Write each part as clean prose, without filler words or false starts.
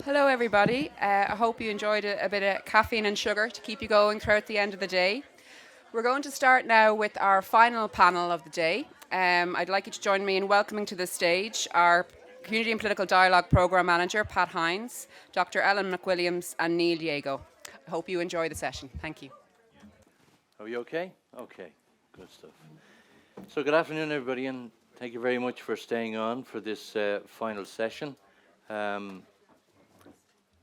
Hello, everybody. I hope you enjoyed a bit of caffeine and sugar to keep you going throughout the end of the day. We're going to start now with our final panel of the day. I'd like you to join me in welcoming to the stage our Community and Political Dialogue Programme Manager, Pat Hynes, Dr Ellen McWilliams, and Neale Jagoe. I hope you enjoy the session. Thank you. Are we okay? Okay, good stuff. So good afternoon, everybody, and thank you very much for staying on for this final session.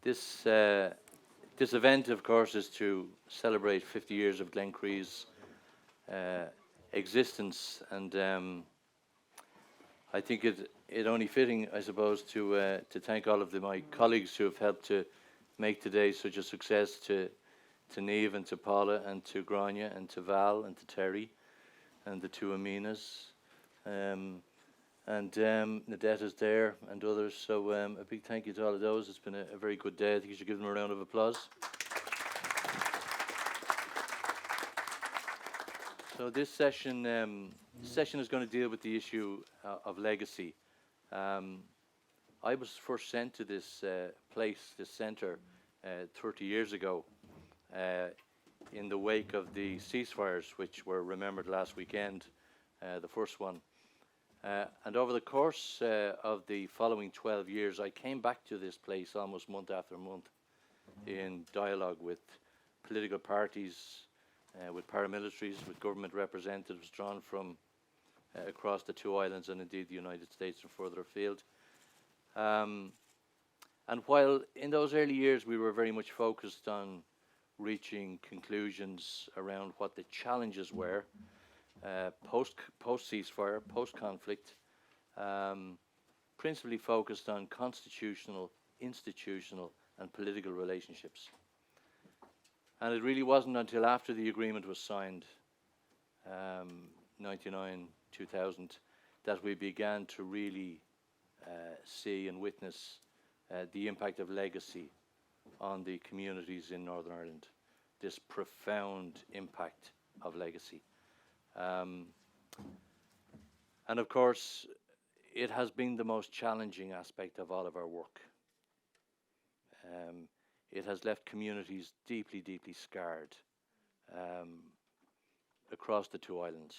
This event, of course, is to celebrate 50 years of Glencree's existence, and I think it only fitting, I suppose, to thank all of my colleagues who have helped to make today such a success, to Niamh and to Paula and to Grania and to Val and to Terry and the two Aminas, and Nadetta's there and others. So a big thank you to all of those. It's been a very good day. I think you should give them a round of applause. So this session is going to deal with the issue of legacy. I was first sent to this place, this centre, 30 years ago, in the wake of the ceasefires, which were remembered last weekend, the first one. And over the course of the following 12 years, I came back to this place almost month after month in dialogue with political parties, with paramilitaries, with government representatives drawn from across the two islands and indeed the United States and further afield. And while in those early years we were very much focused on reaching conclusions around what the challenges were, post-ceasefire, post-conflict, principally focused on constitutional, institutional and political relationships. And it really wasn't until after the agreement was signed, 99, 2000, that we began to really see and witness the impact of legacy on the communities in Northern Ireland, this profound impact of legacy. And of course, it has been the most challenging aspect of all of our work. It has left communities deeply, deeply scarred across the two islands.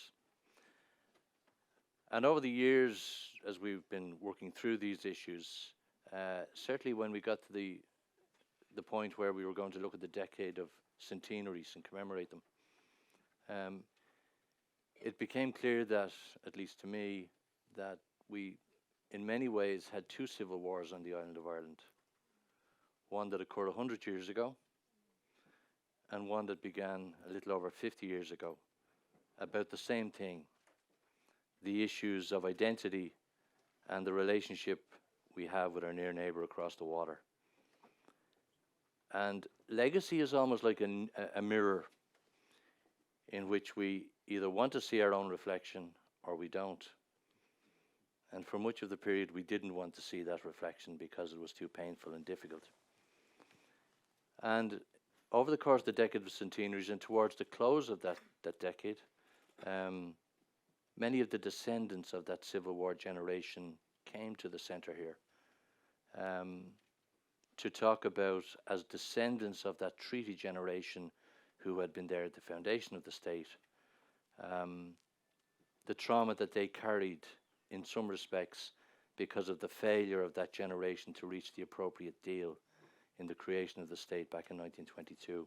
And over the years, as we've been working through these issues, certainly when we got to the point where we were going to look at the decade of centenaries and commemorate them, it became clear that, at least to me, that we, in many ways, had two civil wars on the island of Ireland. One that occurred 100 years ago, and one that began a little over 50 years ago, about the same thing, the issues of identity and the relationship we have with our near neighbour across the water. And legacy is almost like a mirror in which we either want to see our own reflection or we don't. And for much of the period, we didn't want to see that reflection because it was too painful and difficult. And over the course of the decade of centenaries and towards the close of that decade, many of the descendants of that Civil War generation came to the centre here to talk about, as descendants of that treaty generation who had been there at the foundation of the state, the trauma that they carried in some respects because of the failure of that generation to reach the appropriate deal in the creation of the state back in 1922.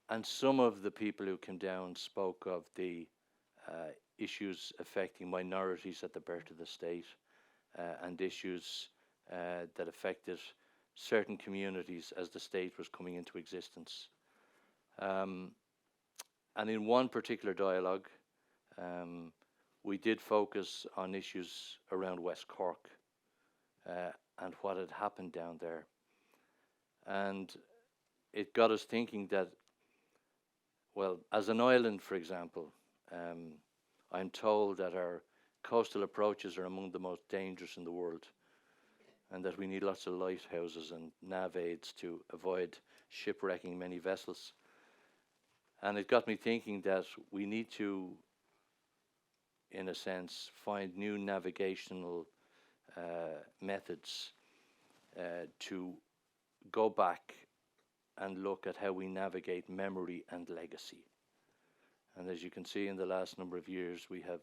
And some of the people who came down spoke of the issues affecting minorities at the birth of the state and issues that affected certain communities as the state was coming into existence. And in one particular dialogue, we did focus on issues around West Cork and what had happened down there. And it got us thinking that, well, as an island, for example, I'm told that our coastal approaches are among the most dangerous in the world, and that we need lots of lighthouses and nav aids to avoid shipwrecking many vessels. And it got me thinking that we need to, in a sense, find new navigational methods to go back and look at how we navigate memory and legacy. And as you can see, in the last number of years, we have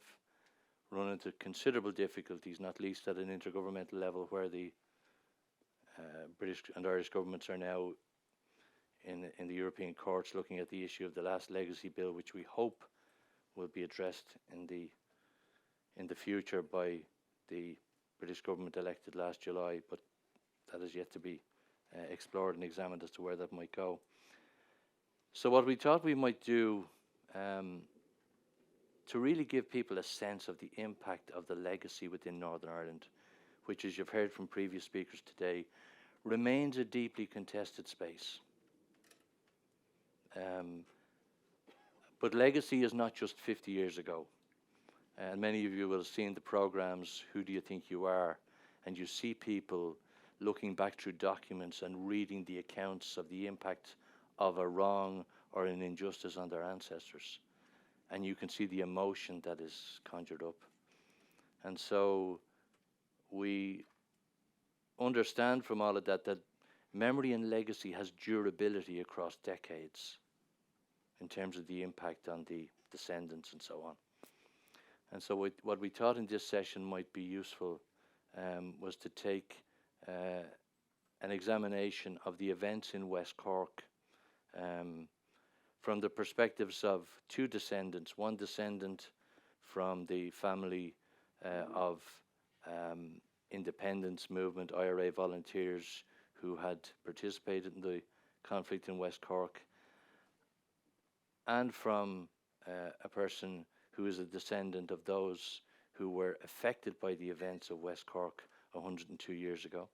run into considerable difficulties, not least at an intergovernmental level, where the British and Irish governments are now in the European courts looking at the issue of the last legacy bill, which we hope will be addressed in the future by the British government elected last July, but that is yet to be explored and examined as to where that might go. So what we thought we might do to really give people a sense of the impact of the legacy within Northern Ireland, which, as you've heard from previous speakers today, remains a deeply contested space. But legacy is not just 50 years ago. And many of you will have seen the programs, Who Do You Think You Are? And you see people looking back through documents and reading the accounts of the impact of a wrong or an injustice on their ancestors. And you can see the emotion that is conjured up. And so we understand from all of that that memory and legacy has durability across decades in terms of the impact on the descendants and so on. And so what we thought in this session might be useful was to take an examination of the events in West Cork from the perspectives of two descendants, one descendant from the family of independence movement, IRA volunteers who had participated in the conflict in West Cork, and from a person who is a descendant of those who were affected by the events of West Cork 102 years ago,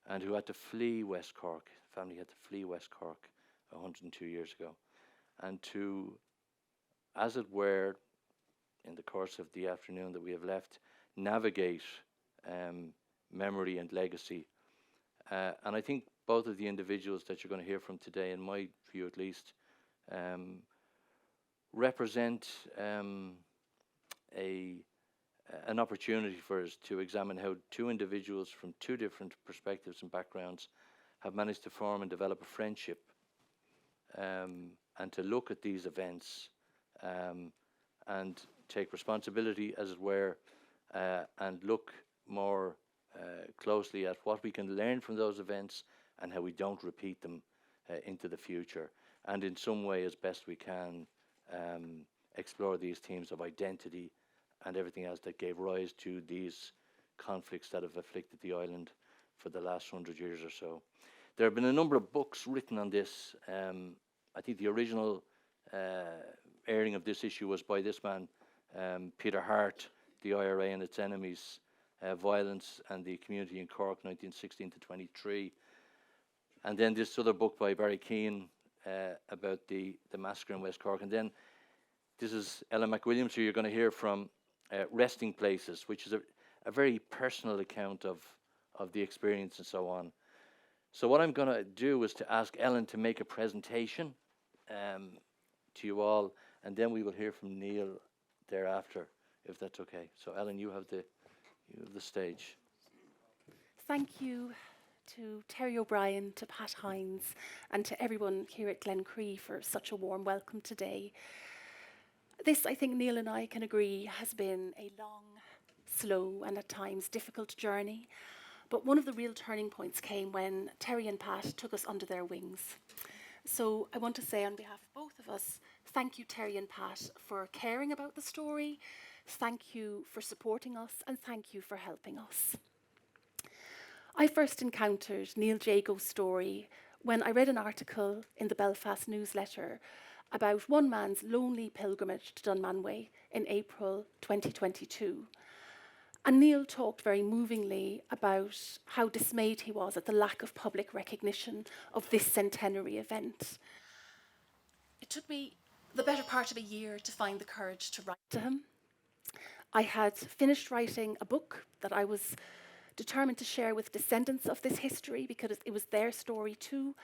and who had to flee West Cork. The family had to flee West Cork 102 years ago. And to, as it were, in the course of the afternoon that we have left, navigate memory and legacy. And I think both of the individuals that you're going to hear from today, in my view at least, represent an opportunity for us to examine how two individuals from two different perspectives and backgrounds have managed to form and develop a friendship, and to look at these events and take responsibility, as it were, and look more closely at what we can learn from those events and how we don't repeat them into the future, and in some way, as best we can, explore these themes of identity and everything else that gave rise to these conflicts that have afflicted the island for the last 100 years or so. There have been a number of books written on this. I think the original airing of this issue was by this man, Peter Hart, The IRA and Its Enemies, Violence and the Community in Cork, 1916 to 23. And then this other book by Barry Keane about the massacre in West Cork. And then this is Ellen McWilliams, who you're going to hear from, Resting Places, which is a very personal account of the experience and so on. So what I'm going to do is to ask Ellen to make a presentation to you all, and then we will hear from Neale thereafter, if that's okay. So Ellen, you have the stage. Thank you to Terry O'Brien, to Pat Hynes, and to everyone here at Glencree for such a warm welcome today. This, I think Neale and I can agree, has been a long, slow, and at times difficult journey. But one of the real turning points came when Terry and Pat took us under their wings. So I want to say on behalf of both of us, thank you, Terry and Pat, for caring about the story. Thank you for supporting us, and thank you for helping us. I first encountered Neale Jagoe's story when I read an article in the Belfast newsletter about one man's lonely pilgrimage to Dunmanway in April 2022. And Neale talked very movingly about how dismayed he was at the lack of public recognition of this centenary event. It took me the better part of a year to find the courage to write to him. I had finished writing a book that I was determined to share with descendants of this history because it was their story too.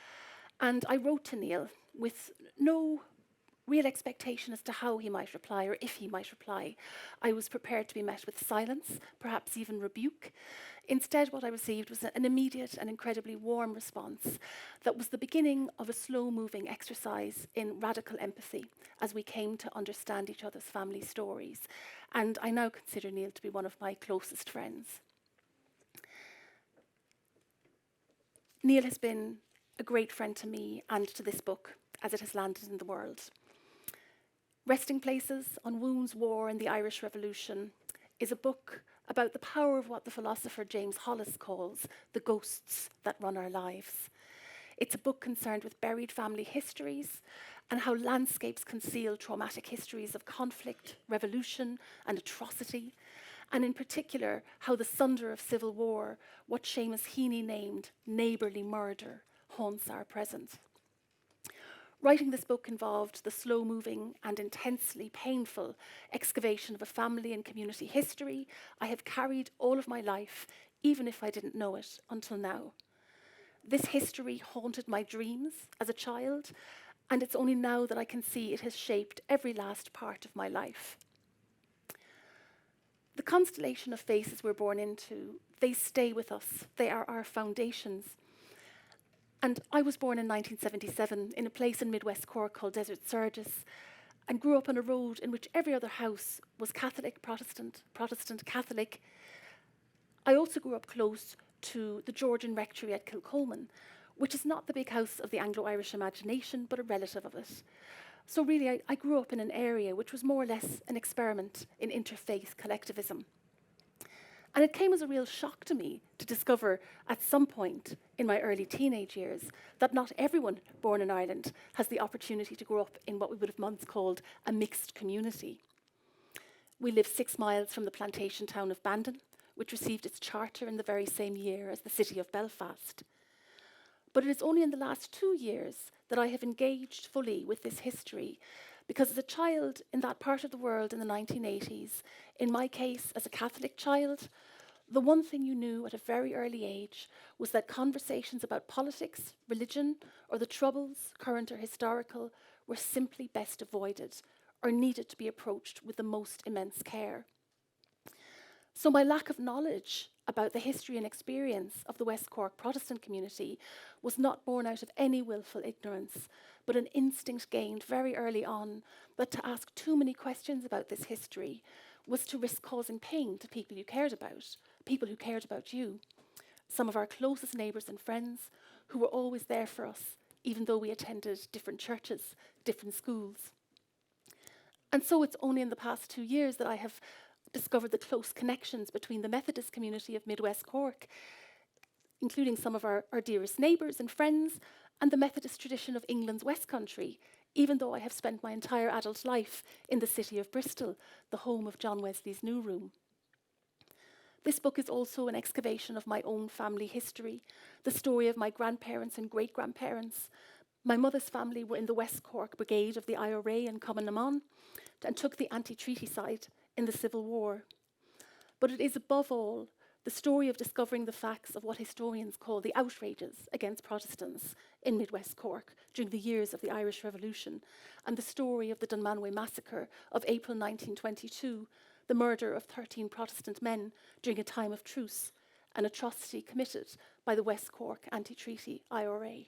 And I wrote to Neale with no real expectation as to how he might reply or if he might reply. I was prepared to be met with silence, perhaps even rebuke. Instead, what I received was an immediate and incredibly warm response that was the beginning of a slow-moving exercise in radical empathy as we came to understand each other's family stories. And I now consider Neale to be one of my closest friends. Neale has been a great friend to me and to this book as it has landed in the world. Resting Places on Wounds, War and the Irish Revolution is a book about the power of what the philosopher James Hollis calls the ghosts that run our lives. It's a book concerned with buried family histories and how landscapes conceal traumatic histories of conflict, revolution and atrocity, and in particular how the sunder of civil war, what Seamus Heaney named neighbourly murder, haunts our present. Writing this book involved the slow-moving and intensely painful excavation of a family and community history I have carried all of my life, even if I didn't know it until now. This history haunted my dreams as a child, and it's only now that I can see it has shaped every last part of my life. The constellation of faces we're born into, they stay with us. They are our foundations. And I was born in 1977 in a place in West Cork called Desert Surges, and grew up on a road in which every other house was Catholic, Protestant, Protestant, Catholic. I also grew up close to the Georgian Rectory at Kilcolman, which is not the big house of the Anglo-Irish imagination, but a relative of it. So really, I grew up in an area which was more or less an experiment in interfaith collectivism. And it came as a real shock to me to discover at some point in my early teenage years that not everyone born in Ireland has the opportunity to grow up in what we would have once called a mixed community. We live 6 miles from the plantation town of Bandon, which received its charter in the very same year as the city of Belfast. But it is only in the last 2 years that I have engaged fully with this history, because as a child in that part of the world in the 1980s, in my case as a Catholic child, the one thing you knew at a very early age was that conversations about politics, religion, or the troubles, current or historical, were simply best avoided or needed to be approached with the most immense care. So my lack of knowledge about the history and experience of the West Cork Protestant community was not born out of any willful ignorance, but an instinct gained very early on that to ask too many questions about this history was to risk causing pain to people you cared about, people who cared about you, some of our closest neighbours and friends who were always there for us, even though we attended different churches, different schools. And so it's only in the past 2 years that I have discovered the close connections between the Methodist community of West Cork, including some of our dearest neighbours and friends, and the Methodist tradition of England's West Country, even though I have spent my entire adult life in the city of Bristol, the home of John Wesley's New Room. This book is also an excavation of my own family history, the story of my grandparents and great-grandparents. My mother's family were in the West Cork Brigade of the IRA in Cumann and took the anti-treaty side in the Civil War. But it is above all the story of discovering the facts of what historians call the outrages against Protestants in West Cork during the years of the Irish Revolution, and the story of the Dunmanway Massacre of April 1922, the murder of 13 Protestant men during a time of truce, an atrocity committed by the West Cork anti-treaty IRA.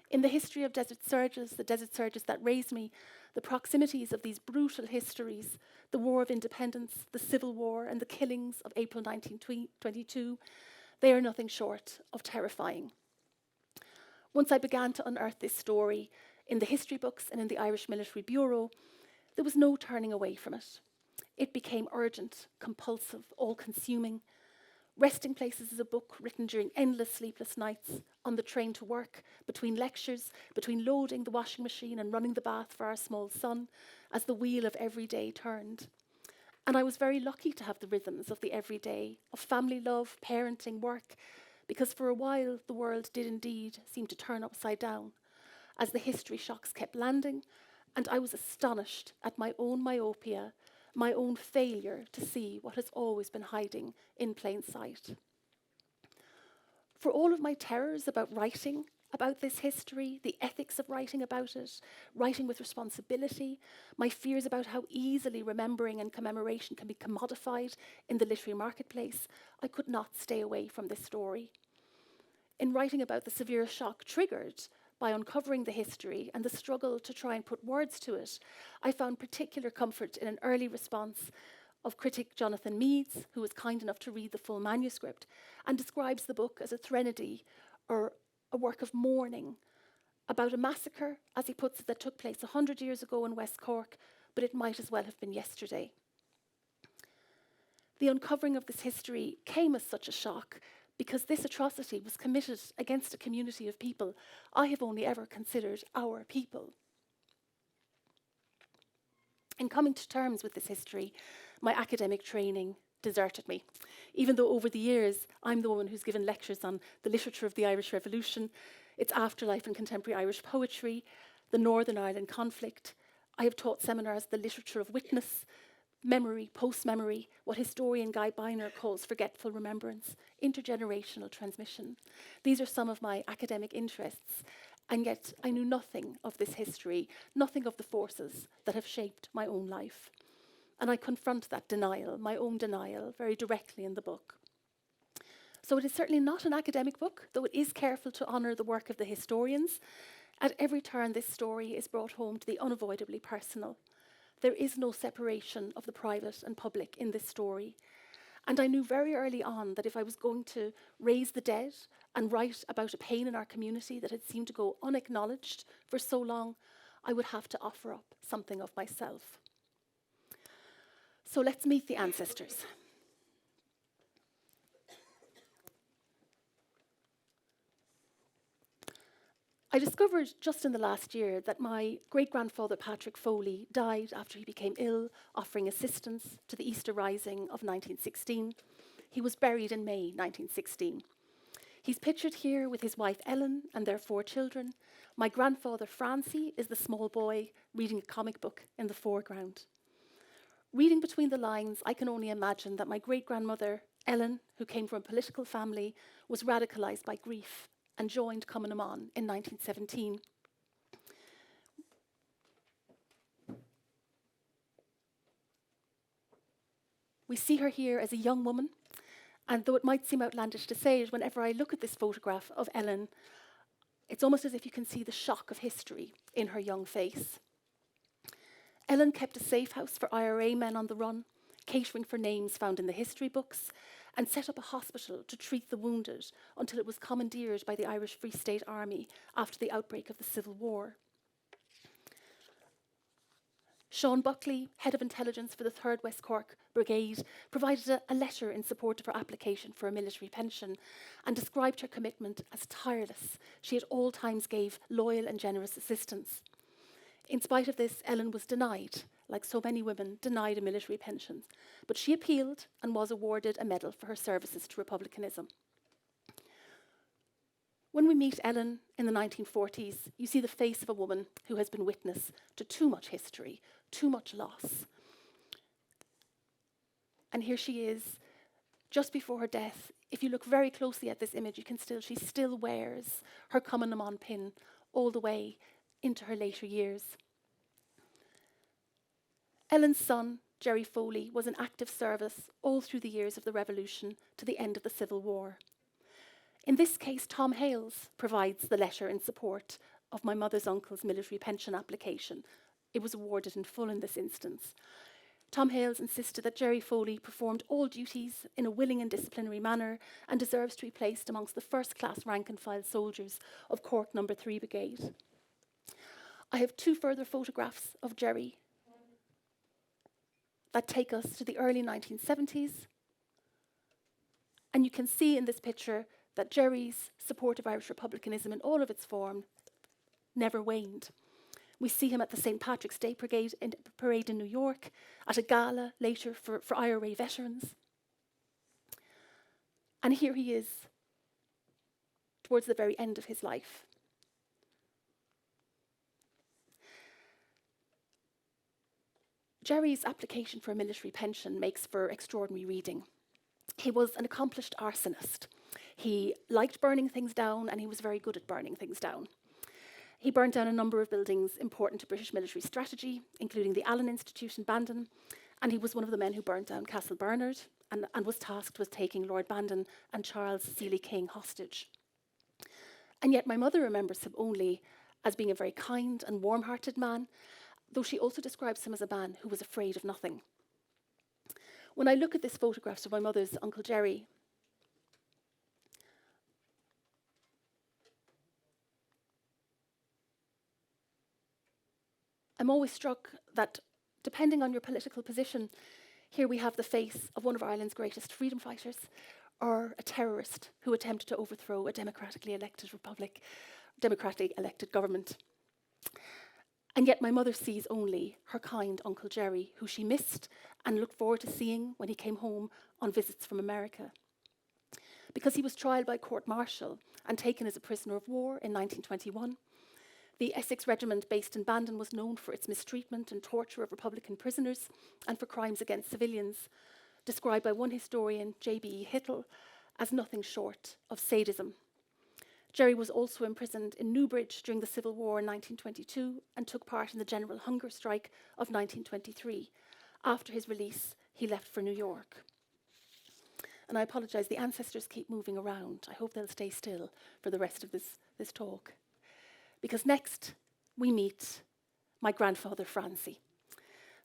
In the history of Desert Surges, the Desert Surges that raised me, the proximities of these brutal histories, the War of Independence, the Civil War, and the killings of April 1922, they are nothing short of terrifying. Once I began to unearth this story in the history books and in the Irish Military Bureau, there was no turning away from it. It became urgent, compulsive, all-consuming. Resting Places is a book written during endless sleepless nights, on the train to work, between lectures, between loading the washing machine and running the bath for our small son, as the wheel of every day turned. And I was very lucky to have the rhythms of the everyday, of family love, parenting, work, because for a while the world did indeed seem to turn upside down, as the history shocks kept landing, and I was astonished at my own myopia, my own failure to see what has always been hiding in plain sight. For all of my terrors about writing about this history, the ethics of writing about it, writing with responsibility, my fears about how easily remembering and commemoration can be commodified in the literary marketplace, I could not stay away from this story. In writing about the severe shock triggered by uncovering the history and the struggle to try and put words to it, I found particular comfort in an early response of critic Jonathan Meades, who was kind enough to read the full manuscript and describes the book as a threnody, or a work of mourning, about a massacre, as he puts it, that took place 100 years ago in West Cork, but it might as well have been yesterday. The uncovering of this history came as such a shock because this atrocity was committed against a community of people I have only ever considered our people. In coming to terms with this history, my academic training deserted me, even though over the years I'm the woman who's given lectures on the literature of the Irish Revolution, its afterlife in contemporary Irish poetry, the Northern Ireland conflict. I have taught seminars the literature of witness, memory, post-memory, what historian Guy Biner calls forgetful remembrance, intergenerational transmission. These are some of my academic interests, and yet I knew nothing of this history, nothing of the forces that have shaped my own life. And I confront that denial, my own denial, very directly in the book. So it is certainly not an academic book, though it is careful to honour the work of the historians. At every turn, this story is brought home to the unavoidably personal. There is no separation of the private and public in this story. And I knew very early on that if I was going to raise the dead and write about a pain in our community that had seemed to go unacknowledged for so long, I would have to offer up something of myself. So let's meet the ancestors. I discovered just in the last year that my great-grandfather Patrick Foley died after he became ill, offering assistance to the Easter Rising of 1916. He was buried in May 1916. He's pictured here with his wife Ellen and their 4 children. My grandfather Francie is the small boy reading a comic book in the foreground. Reading between the lines, I can only imagine that my great-grandmother, Ellen, who came from a political family, was radicalised by grief and joined Cumann na mBan in 1917. We see her here as a young woman, and though it might seem outlandish to say it, whenever I look at this photograph of Ellen, it's almost as if you can see the shock of history in her young face. Ellen kept a safe house for IRA men on the run, catering for names found in the history books, and set up a hospital to treat the wounded until it was commandeered by the Irish Free State Army after the outbreak of the Civil War. Sean Buckley, head of intelligence for the 3rd West Cork Brigade, provided a letter in support of her application for a military pension and described her commitment as tireless. She at all times gave loyal and generous assistance. In spite of this, Ellen was denied, like so many women, denied a military pension. But she appealed and was awarded a medal for her services to republicanism. When we meet Ellen in the 1940s, you see the face of a woman who has been witness to too much history, too much loss. And here she is, just before her death. If you look very closely at this image, she still wears her Cumann na mBan pin all the way into her later years. Ellen's son, Jerry Foley, was in active service all through the years of the Revolution to the end of the Civil War. In this case, Tom Hales provides the letter in support of my mother's uncle's military pension application. It was awarded in full in this instance. Tom Hales insisted that Jerry Foley performed all duties in a willing and disciplinary manner and deserves to be placed amongst the first-class rank-and-file soldiers of Cork No. 3 Brigade. I have 2 further photographs of Jerry that take us to the early 1970s. And you can see in this picture that Jerry's support of Irish republicanism in all of its form never waned. We see him at the St. Patrick's Day Parade in New York, at a gala later for IRA veterans. And here he is, towards the very end of his life. Jerry's application for a military pension makes for extraordinary reading. He was an accomplished arsonist. He liked burning things down, and he was very good at burning things down. He burnt down a number of buildings important to British military strategy, including the Allen Institute in Bandon, and he was one of the men who burnt down Castle Bernard and was tasked with taking Lord Bandon and Charles Seeley King hostage. And yet my mother remembers him only as being a very kind and warm-hearted man, though she also describes him as a man who was afraid of nothing. When I look at these photographs of my mother's Uncle Jerry, I'm always struck that, depending on your political position, here we have the face of one of Ireland's greatest freedom fighters, or a terrorist who attempted to overthrow a democratically elected government. And yet my mother sees only her kind Uncle Jerry, who she missed and looked forward to seeing when he came home on visits from America. Because he was tried by court-martial and taken as a prisoner of war in 1921, the Essex Regiment based in Bandon was known for its mistreatment and torture of Republican prisoners and for crimes against civilians, described by one historian, J.B.E. Hittle, as nothing short of sadism. Jerry was also imprisoned in Newbridge during the Civil War in 1922 and took part in the General Hunger Strike of 1923. After his release, he left for New York. And I apologise, the ancestors keep moving around. I hope they'll stay still for the rest of this talk. Because next, we meet my grandfather, Francie.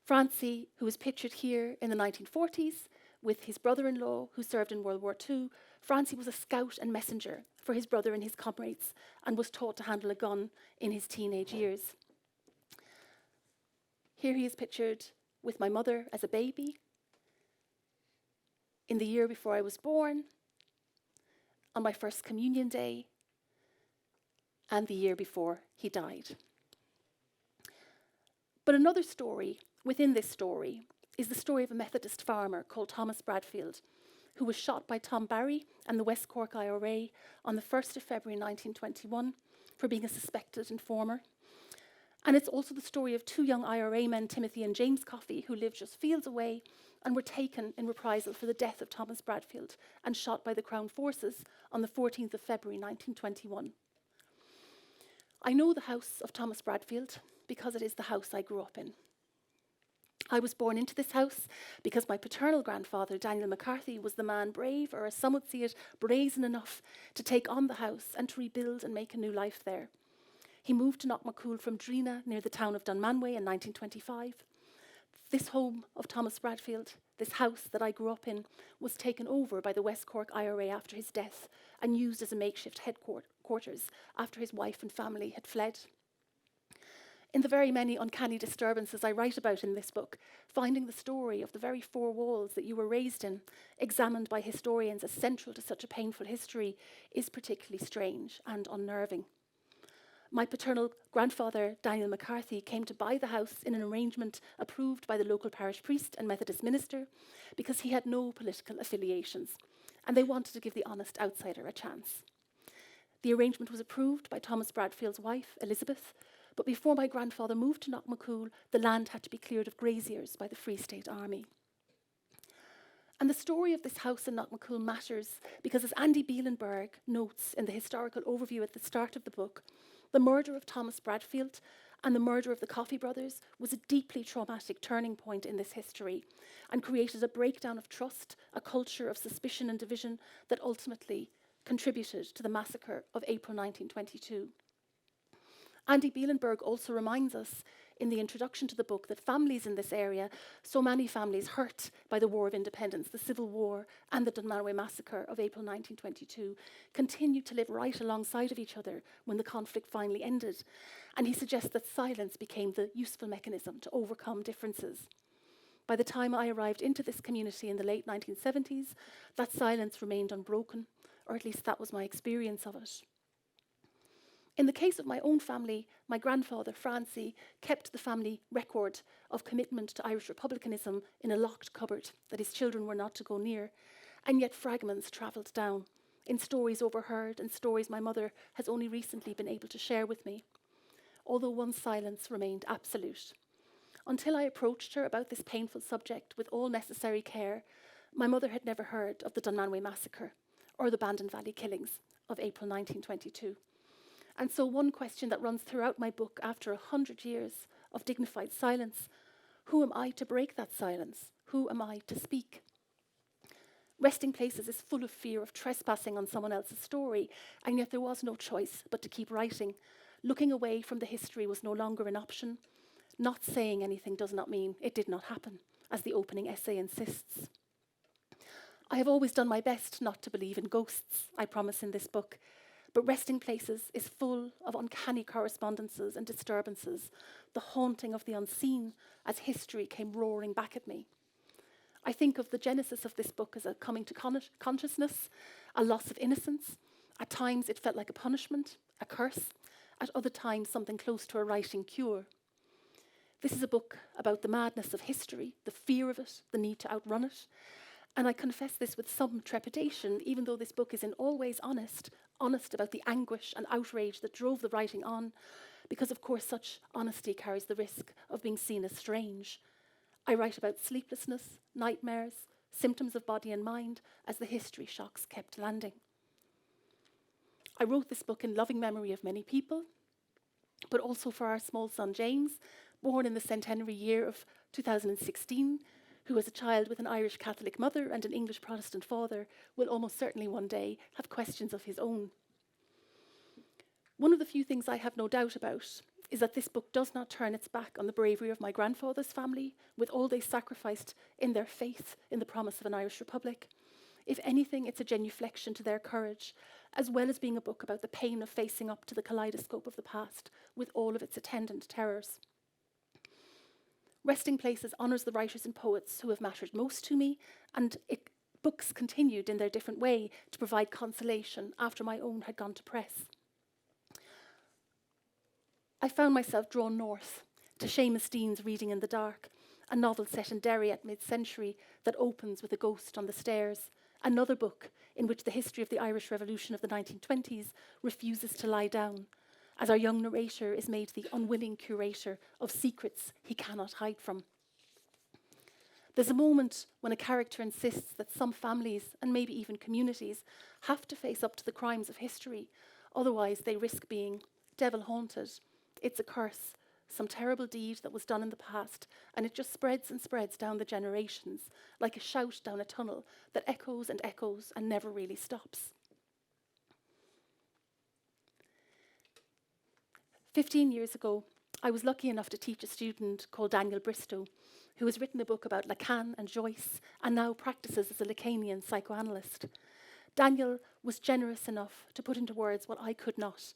Francie, who is pictured here in the 1940s with his brother-in-law, who served in World War II. Francie was a scout and messenger for his brother and his comrades and was taught to handle a gun in his teenage years. Here he is pictured with my mother as a baby, in the year before I was born, on my first communion day, and the year before he died. But another story within this story is the story of a Methodist farmer called Thomas Bradfield, who was shot by Tom Barry and the West Cork IRA on the 1st of February 1921 for being a suspected informer. And it's also the story of two young IRA men, Timothy and James Coffey, who lived just fields away and were taken in reprisal for the death of Thomas Bradfield and shot by the Crown forces on the 14th of February 1921. I know the house of Thomas Bradfield because it is the house I grew up in. I was born into this house because my paternal grandfather, Daniel McCarthy, was the man brave, or as some would see it, brazen enough to take on the house and to rebuild and make a new life there. He moved to Knockmacool from Drina, near the town of Dunmanway, in 1925. This home of Thomas Bradfield, this house that I grew up in, was taken over by the West Cork IRA after his death and used as a makeshift headquarters after his wife and family had fled. In the very many uncanny disturbances I write about in this book, finding the story of the very four walls that you were raised in, examined by historians as central to such a painful history, is particularly strange and unnerving. My paternal grandfather, Daniel McCarthy, came to buy the house in an arrangement approved by the local parish priest and Methodist minister because he had no political affiliations, and they wanted to give the honest outsider a chance. The arrangement was approved by Thomas Bradfield's wife, Elizabeth, but before my grandfather moved to Knockmacool, the land had to be cleared of graziers by the Free State Army. And the story of this house in Knockmacool matters because, as Andy Bielenberg notes in the historical overview at the start of the book, the murder of Thomas Bradfield and the murder of the Coffey brothers was a deeply traumatic turning point in this history and created a breakdown of trust, a culture of suspicion and division that ultimately contributed to the massacre of April 1922. Andy Bielenberg also reminds us in the introduction to the book that families in this area, so many families hurt by the War of Independence, the Civil War and the Dunmanway massacre of April 1922, continued to live right alongside of each other when the conflict finally ended. And he suggests that silence became the useful mechanism to overcome differences. By the time I arrived into this community in the late 1970s, that silence remained unbroken, or at least that was my experience of it. In the case of my own family, my grandfather, Francie, kept the family record of commitment to Irish republicanism in a locked cupboard that his children were not to go near, and yet fragments travelled down in stories overheard and stories my mother has only recently been able to share with me, although one silence remained absolute. Until I approached her about this painful subject with all necessary care, my mother had never heard of the Dunmanway massacre or the Bandon Valley killings of April 1922. And so one question that runs throughout my book after 100 years of dignified silence: who am I to break that silence? Who am I to speak? Resting Places is full of fear of trespassing on someone else's story, and yet there was no choice but to keep writing. Looking away from the history was no longer an option. Not saying anything does not mean it did not happen, as the opening essay insists. I have always done my best not to believe in ghosts, I promise in this book, but Resting Places is full of uncanny correspondences and disturbances, the haunting of the unseen as history came roaring back at me. I think of the genesis of this book as a coming to consciousness, a loss of innocence. At times it felt like a punishment, a curse. At other times something close to a writing cure. This is a book about the madness of history, the fear of it, the need to outrun it. And I confess this with some trepidation, even though this book is in all ways honest about the anguish and outrage that drove the writing on, because of course such honesty carries the risk of being seen as strange. I write about sleeplessness, nightmares, symptoms of body and mind as the history shocks kept landing. I wrote this book in loving memory of many people, but also for our small son James, born in the centenary year of 2016, who as a child with an Irish Catholic mother and an English Protestant father will almost certainly one day have questions of his own. One of the few things I have no doubt about is that this book does not turn its back on the bravery of my grandfather's family, with all they sacrificed in their faith in the promise of an Irish Republic. If anything, it's a genuflection to their courage, as well as being a book about the pain of facing up to the kaleidoscope of the past, with all of its attendant terrors. Resting Places honours the writers and poets who have mattered most to me, and books continued in their different way to provide consolation after my own had gone to press. I found myself drawn north to Seamus Dean's Reading in the Dark, a novel set in Derry at mid-century that opens with a ghost on the stairs, another book in which the history of the Irish Revolution of the 1920s refuses to lie down, as our young narrator is made the unwilling curator of secrets he cannot hide from. There's a moment when a character insists that some families, and maybe even communities, have to face up to the crimes of history, otherwise they risk being devil-haunted. It's a curse, some terrible deed that was done in the past, and it just spreads and spreads down the generations, like a shout down a tunnel that echoes and never really stops. 15 years ago, I was lucky enough to teach a student called Daniel Bristow, who has written a book about Lacan and Joyce, and now practices as a Lacanian psychoanalyst. Daniel was generous enough to put into words what I could not,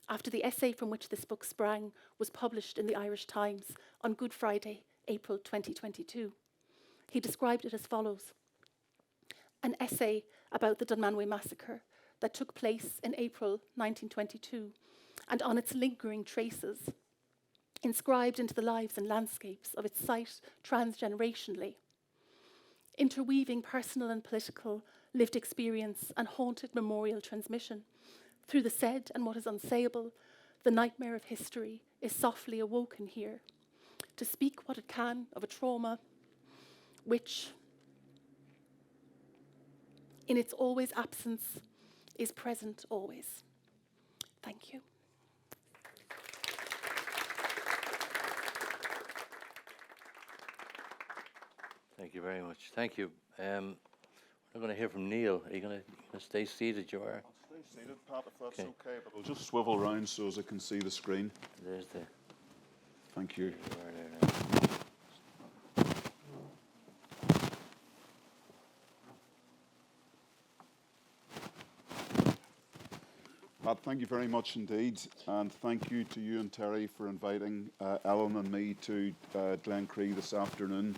after the essay from which this book sprang was published in the Irish Times on Good Friday, April 2022. He described it as follows: an essay about the Dunmanway massacre that took place in April 1922, and on its lingering traces, inscribed into the lives and landscapes of its site transgenerationally, interweaving personal and political lived experience and haunted memorial transmission. Through the said and what is unsayable, the nightmare of history is softly awoken here, to speak what it can of a trauma which, in its always absence, is present always. Thank you. Thank you very much. Thank you. We're going to hear from Neale. Are you going to stay seated? You are. I'll stay seated, Pat, if that's okay, but I'll just swivel round so as I can see the screen. There's the. Thank you. You are there now. Pat, thank you very much indeed, and thank you to you and Terry for inviting Ellen and me to Glencree this afternoon.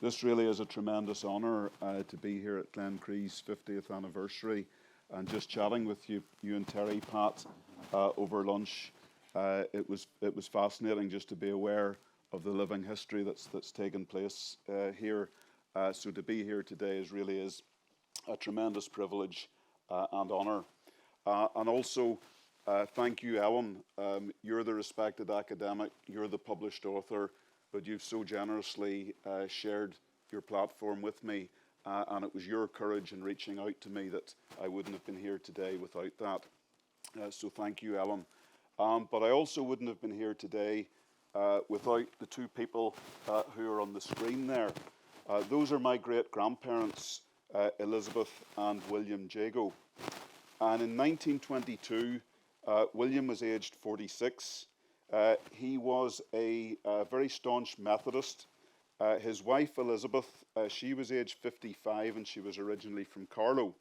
This really is a tremendous honour to be here at Glencree's 50th anniversary, and just chatting with you and Terry, Pat, over lunch. It was fascinating just to be aware of the living history that's taken place here. So to be here today is a tremendous privilege and honour. And also, thank you, Ellen. You're the respected academic, you're the published author, but you've so generously shared your platform with me and it was your courage in reaching out to me that I wouldn't have been here today without that. So thank you, Ellen. But I also wouldn't have been here today without the two people who are on the screen there. Those are my great-grandparents, Elizabeth and William Jagoe. And in 1922, William was aged 46. He was a very staunch Methodist. His wife, Elizabeth, she was aged 55 and she was originally from Carlow.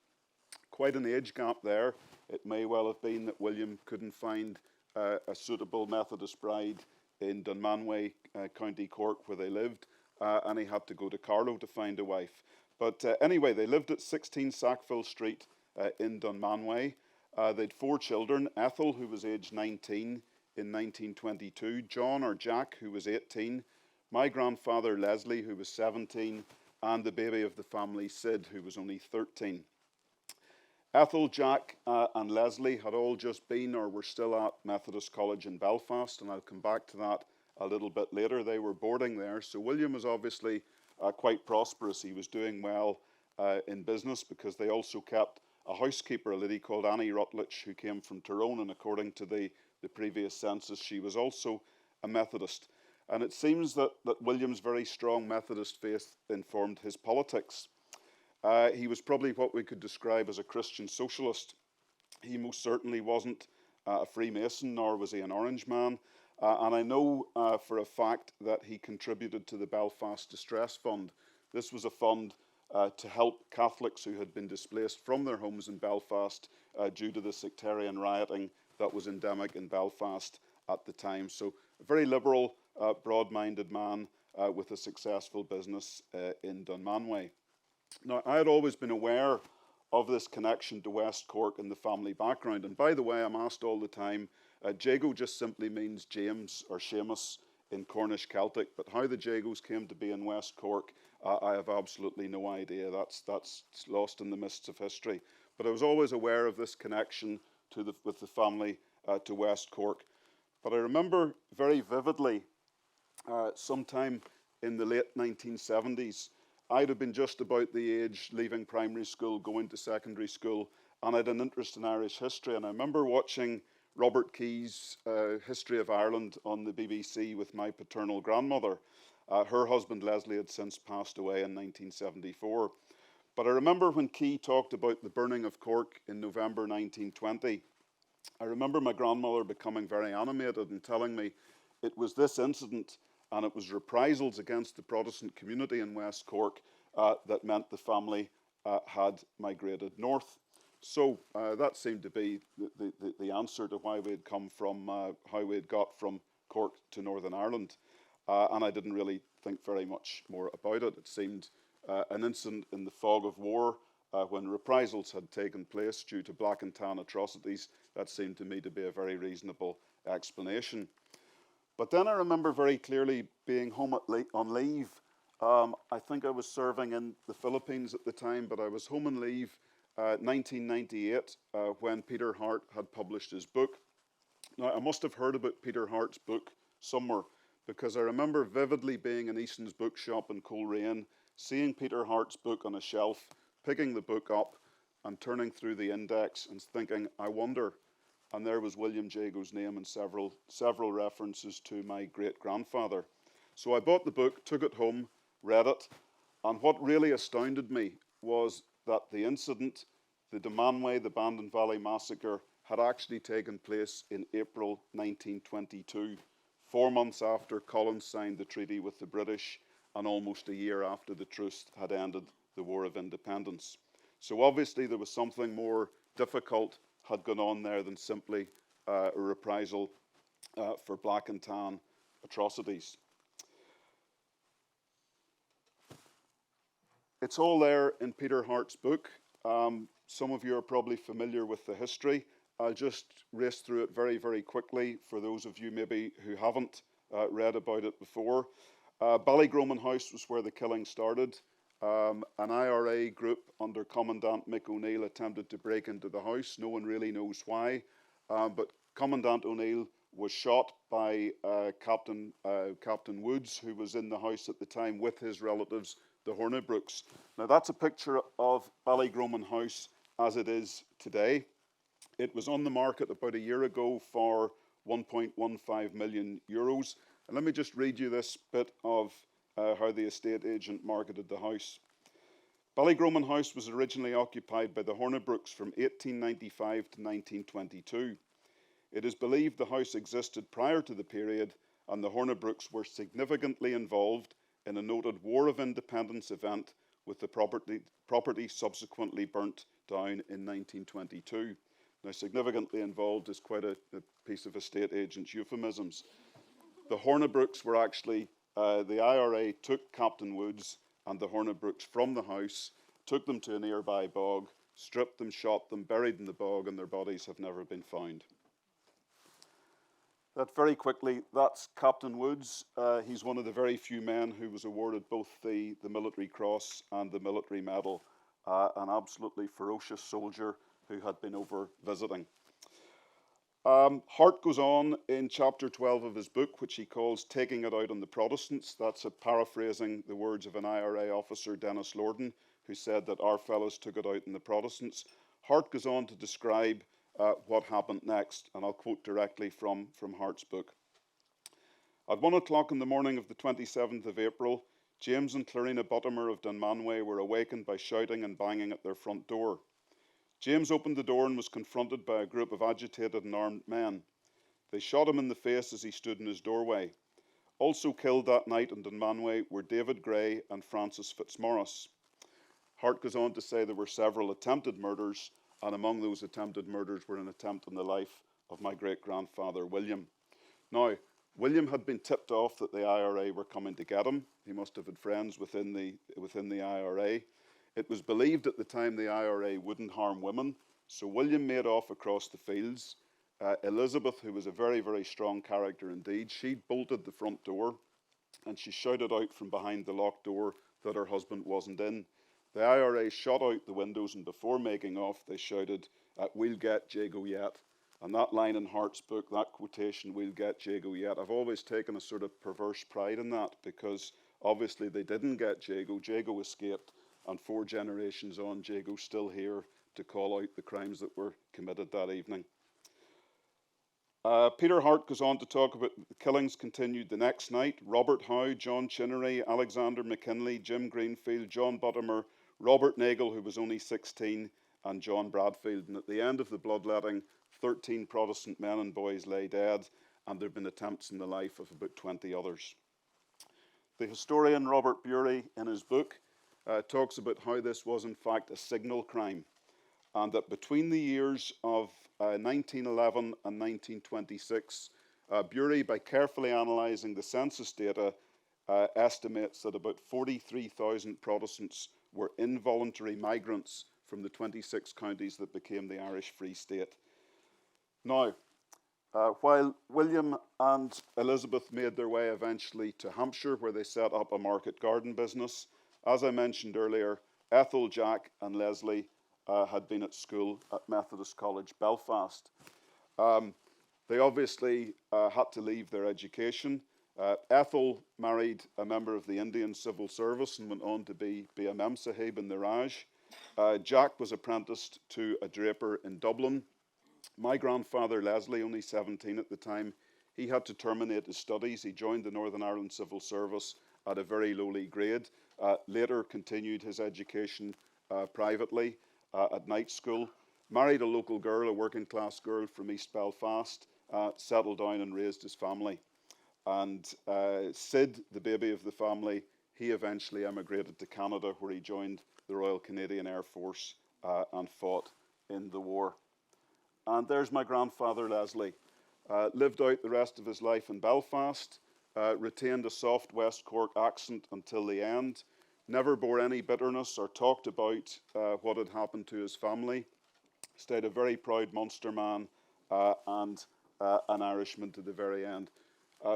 Quite an age gap there. It may well have been that William couldn't find a suitable Methodist bride in Dunmanway, County Cork, where they lived, and he had to go to Carlow to find a wife. But anyway, they lived at 16 Sackville Street in Dunmanway. They'd 4 children: Ethel, who was aged 19 in 1922, John or Jack, who was 18, my grandfather Leslie, who was 17, and the baby of the family, Sid, who was only 13. Ethel, Jack, and Leslie had all just been or were still at Methodist College in Belfast, and I'll come back to that a little bit later. They were boarding there, so William was obviously quite prosperous. He was doing well in business, because they also kept a housekeeper, a lady called Annie Rutledge, who came from Tyrone, and according to the previous census, she was also a Methodist. And it seems that William's very strong Methodist faith informed his politics. He was probably what we could describe as a Christian socialist. He most certainly wasn't a Freemason, nor was he an Orange Man. And I know for a fact that he contributed to the Belfast Distress Fund. This was a fund to help Catholics who had been displaced from their homes in Belfast due to the sectarian rioting that was endemic in Belfast at the time. So a very liberal, broad-minded man with a successful business in Dunmanway. Now, I had always been aware of this connection to West Cork in the family background. And by the way, I'm asked all the time, Jagoe just simply means James or Seamus in Cornish Celtic, but how the Jagoes came to be in West Cork, I have absolutely no idea. That's lost in the mists of history. But I was always aware of this connection with the family to West Cork. But I remember very vividly, sometime in the late 1970s, I'd have been just about the age leaving primary school, going to secondary school, and I had an interest in Irish history. And I remember watching Robert Key's History of Ireland on the BBC with my paternal grandmother. Her husband Leslie had since passed away in 1974. But I remember when Key talked about the burning of Cork in November 1920, I remember my grandmother becoming very animated and telling me it was this incident and it was reprisals against the Protestant community in West Cork that meant the family had migrated north. So that seemed to be the answer to why we had come from, how we had got from Cork to Northern Ireland. And I didn't really think very much more about it. It seemed an incident in the fog of war when reprisals had taken place due to black and tan atrocities. That seemed to me to be a very reasonable explanation. But then I remember very clearly being home on leave. I think I was serving in the Philippines at the time, but I was home on leave 1998 when Peter Hart had published his book. Now, I must have heard about Peter Hart's book somewhere, because I remember vividly being in Easton's bookshop in Coleraine, seeing Peter Hart's book on a shelf, picking the book up and turning through the index and thinking, I wonder. And there was William Jagoe's name and several references to my great-grandfather. So I bought the book, took it home, read it, and what really astounded me was that the incident, the Dunmanway, the Bandon Valley Massacre, had actually taken place in April 1922, 4 months after Collins signed the treaty with the British and almost a year after the truce had ended the War of Independence. So obviously there was something more difficult had gone on there than simply a reprisal for black and tan atrocities. It's all there in Peter Hart's book. Some of you are probably familiar with the history. I'll just race through it very, very quickly for those of you maybe who haven't read about it before. Ballygroman House was where the killing started. An IRA group under Commandant Mick O'Neill attempted to break into the house. No one really knows why, but Commandant O'Neill was shot by Captain Woods, who was in the house at the time with his relatives, the Hornabrooks. Now that's a picture of Ballygroman House as it is today. It was on the market about a year ago for €1.15 million. And let me just read you this bit of how the estate agent marketed the house. Ballygroman House was originally occupied by the Hornabrooks from 1895 to 1922. It is believed the house existed prior to the period, and the Hornabrooks were significantly involved in a noted War of Independence event, with the property subsequently burnt down in 1922. Now, significantly involved is quite a piece of estate agent's euphemisms. The Hornabrooks were actually, the IRA took Captain Woods and the Hornabrooks from the house, took them to a nearby bog, stripped them, shot them, buried in the bog, and their bodies have never been found. That very quickly, that's Captain Woods. He's one of the very few men who was awarded both the Military Cross and the Military Medal, an absolutely ferocious soldier who had been over visiting. Hart goes on in chapter 12 of his book, which he calls Taking It Out on the Protestants. That's a paraphrasing the words of an IRA officer, Dennis Lorden, who said that our fellows took it out on the Protestants. Hart goes on to describe what happened next, and I'll quote directly from Hart's book. At 1 o'clock in the morning of the 27th of April, James and Clarina Buttimer of Dunmanway were awakened by shouting and banging at their front door. James opened the door and was confronted by a group of agitated and armed men. They shot him in the face as he stood in his doorway. Also killed that night in Dunmanway were David Gray and Francis Fitzmaurice. Hart goes on to say there were several attempted murders, and among those attempted murders were an attempt on the life of my great-grandfather, William. Now, William had been tipped off that the IRA were coming to get him. He must have had friends within the IRA. It was believed at the time the IRA wouldn't harm women, so William made off across the fields. Elizabeth, who was a very, very strong character indeed, she bolted the front door and she shouted out from behind the locked door that her husband wasn't in. The IRA shot out the windows, and before making off, they shouted, "We'll get Jago yet." And that line in Hart's book, that quotation, "We'll get Jago yet," I've always taken a sort of perverse pride in that, because obviously they didn't get Jago. Jago escaped, and 4 generations on, Jago's still here to call out the crimes that were committed that evening. Peter Hart goes on to talk about the killings continued the next night. Robert Howe, John Chinnery, Alexander McKinley, Jim Greenfield, John Buttimer, Robert Nagle, who was only 16, and John Bradfield. And at the end of the bloodletting, 13 Protestant men and boys lay dead, and there have been attempts in the life of about 20 others. The historian Robert Bury, in his book, talks about how this was in fact a signal crime, and that between the years of 1911 and 1926, Bury, by carefully analysing the census data, estimates that about 43,000 Protestants were involuntary migrants from the 26 counties that became the Irish Free State. Now, while William and Elizabeth made their way eventually to Hampshire, where they set up a market garden business, as I mentioned earlier, Ethel, Jack and Leslie had been at school at Methodist College, Belfast. They obviously had to leave their education. Ethel married a member of the Indian Civil Service and went on to be a Mem Sahib in the Raj. Jack was apprenticed to a draper in Dublin. My grandfather, Leslie, only 17 at the time, he had to terminate his studies. He joined the Northern Ireland Civil Service at a very lowly grade. Later continued his education privately at night school. Married a local girl, a working class girl from East Belfast, settled down and raised his family. And Sid, the baby of the family, he eventually emigrated to Canada, where he joined the Royal Canadian Air Force and fought in the war. And there's my grandfather, Leslie. Lived out the rest of his life in Belfast, retained a soft West Cork accent until the end, never bore any bitterness or talked about what had happened to his family, stayed a very proud Munster man and an Irishman to the very end.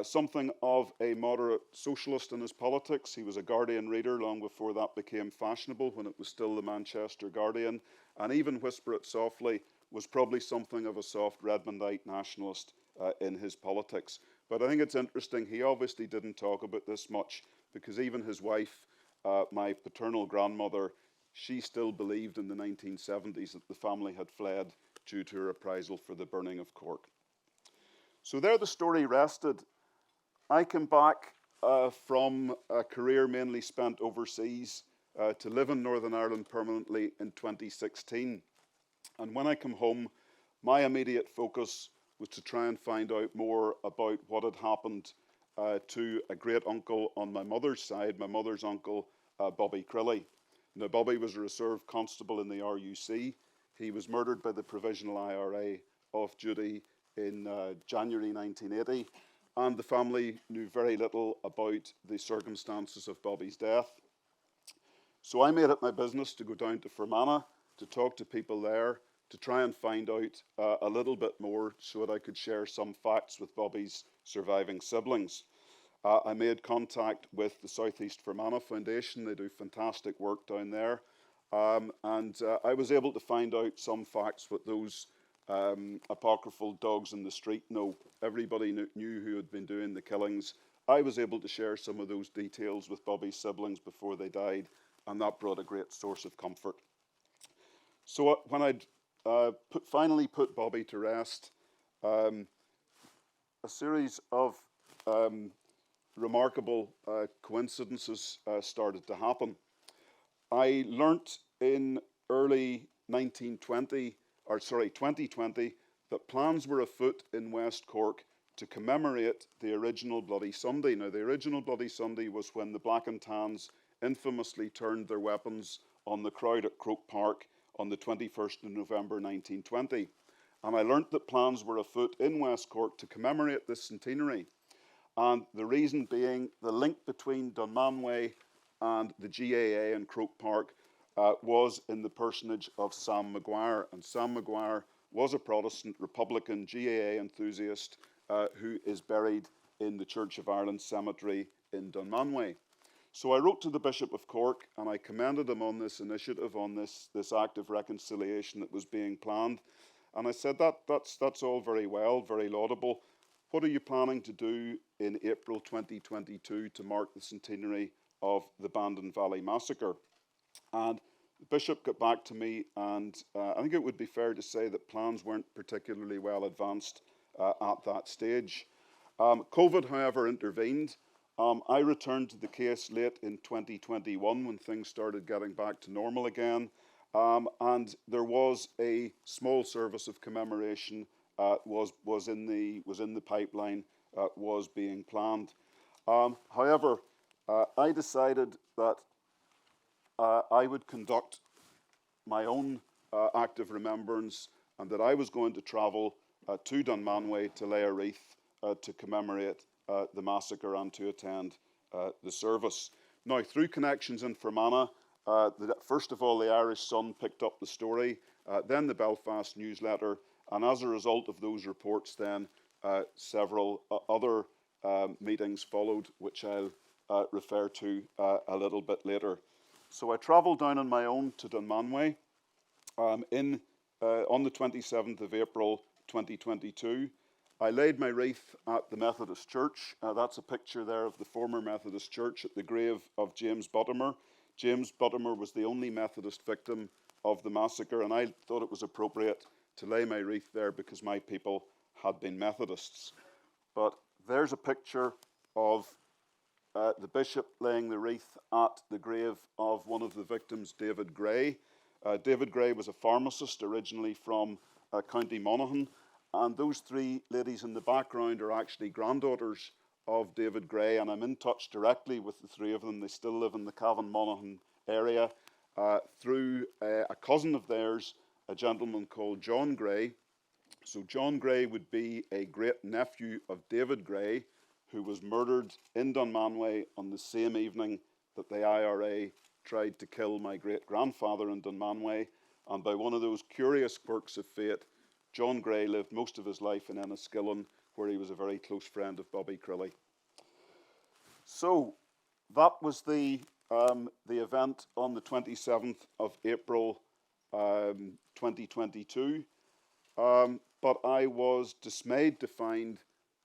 Something of a moderate socialist in his politics. He was a Guardian reader long before that became fashionable, when it was still the Manchester Guardian, and even, whisper it softly, was probably something of a soft Redmondite nationalist in his politics. But I think it's interesting, he obviously didn't talk about this much, because even his wife, my paternal grandmother, she still believed in the 1970s that the family had fled due to a reprisal for the burning of Cork. So there the story rested. I came back from a career mainly spent overseas to live in Northern Ireland permanently in 2016. And when I came home, my immediate focus was to try and find out more about what had happened to a great uncle on my mother's side, my mother's uncle, Bobby Crilly. Now, Bobby was a reserve constable in the RUC. He was murdered by the Provisional IRA off duty in January 1980, and the family knew very little about the circumstances of Bobby's death. So I made it my business to go down to Fermanagh, to talk to people there, to try and find out a little bit more so that I could share some facts with Bobby's surviving siblings. I made contact with the South East Fermanagh Foundation. They do fantastic work down there. And I was able to find out some facts what those apocryphal dogs in the street know. Everybody knew who had been doing the killings. I was able to share some of those details with Bobby's siblings before they died, and that brought a great source of comfort. So when I'd finally put Bobby to rest, a series of remarkable coincidences started to happen. I learnt in early 2020, that plans were afoot in West Cork to commemorate the original Bloody Sunday. Now, the original Bloody Sunday was when the Black and Tans infamously turned their weapons on the crowd at Croke Park on the 21st of November 1920. And I learnt that plans were afoot in West Cork to commemorate this centenary. And the reason being the link between Dunmanway and the GAA in Croke Park was in the personage of Sam Maguire. And Sam Maguire was a Protestant Republican GAA enthusiast who is buried in the Church of Ireland Cemetery in Dunmanway. So I wrote to the Bishop of Cork and I commended him on this initiative, on this act of reconciliation that was being planned. And I said, that's all very well, very laudable. What are you planning to do in April 2022 to mark the centenary of the Bandon Valley Massacre? And the Bishop got back to me, and I think it would be fair to say that plans weren't particularly well advanced at that stage. COVID, however, intervened. I returned to the case late in 2021 when things started getting back to normal again, and there was a small service of commemoration was in the pipeline, was being planned. However, I decided that I would conduct my own act of remembrance, and that I was going to travel to Dunmanway to lay a wreath to commemorate the massacre and to attend the service. Now, through connections in Fermanagh, first of all, the Irish Sun picked up the story, then the Belfast newsletter, and as a result of those reports, then several other meetings followed, which I'll refer to a little bit later. So I travelled down on my own to Dunmanway on the 27th of April 2022. I laid my wreath at the Methodist Church. That's a picture there of the former Methodist Church at the grave of James Buttimer. James Buttimer was the only Methodist victim of the massacre, and I thought it was appropriate to lay my wreath there because my people had been Methodists. But there's a picture of the bishop laying the wreath at the grave of one of the victims, David Gray. David Gray was a pharmacist originally from County Monaghan, and those three ladies in the background are actually granddaughters of David Gray, and I'm in touch directly with the three of them. They still live in the Cavan Monaghan area through a cousin of theirs, a gentleman called John Gray. So John Gray would be a great nephew of David Gray, who was murdered in Dunmanway on the same evening that the IRA tried to kill my great-grandfather in Dunmanway. And by one of those curious quirks of fate, John Gray lived most of his life in Enniskillen, where he was a very close friend of Bobby Crilly. So that was the event on the 27th of April 2022. but I was dismayed to find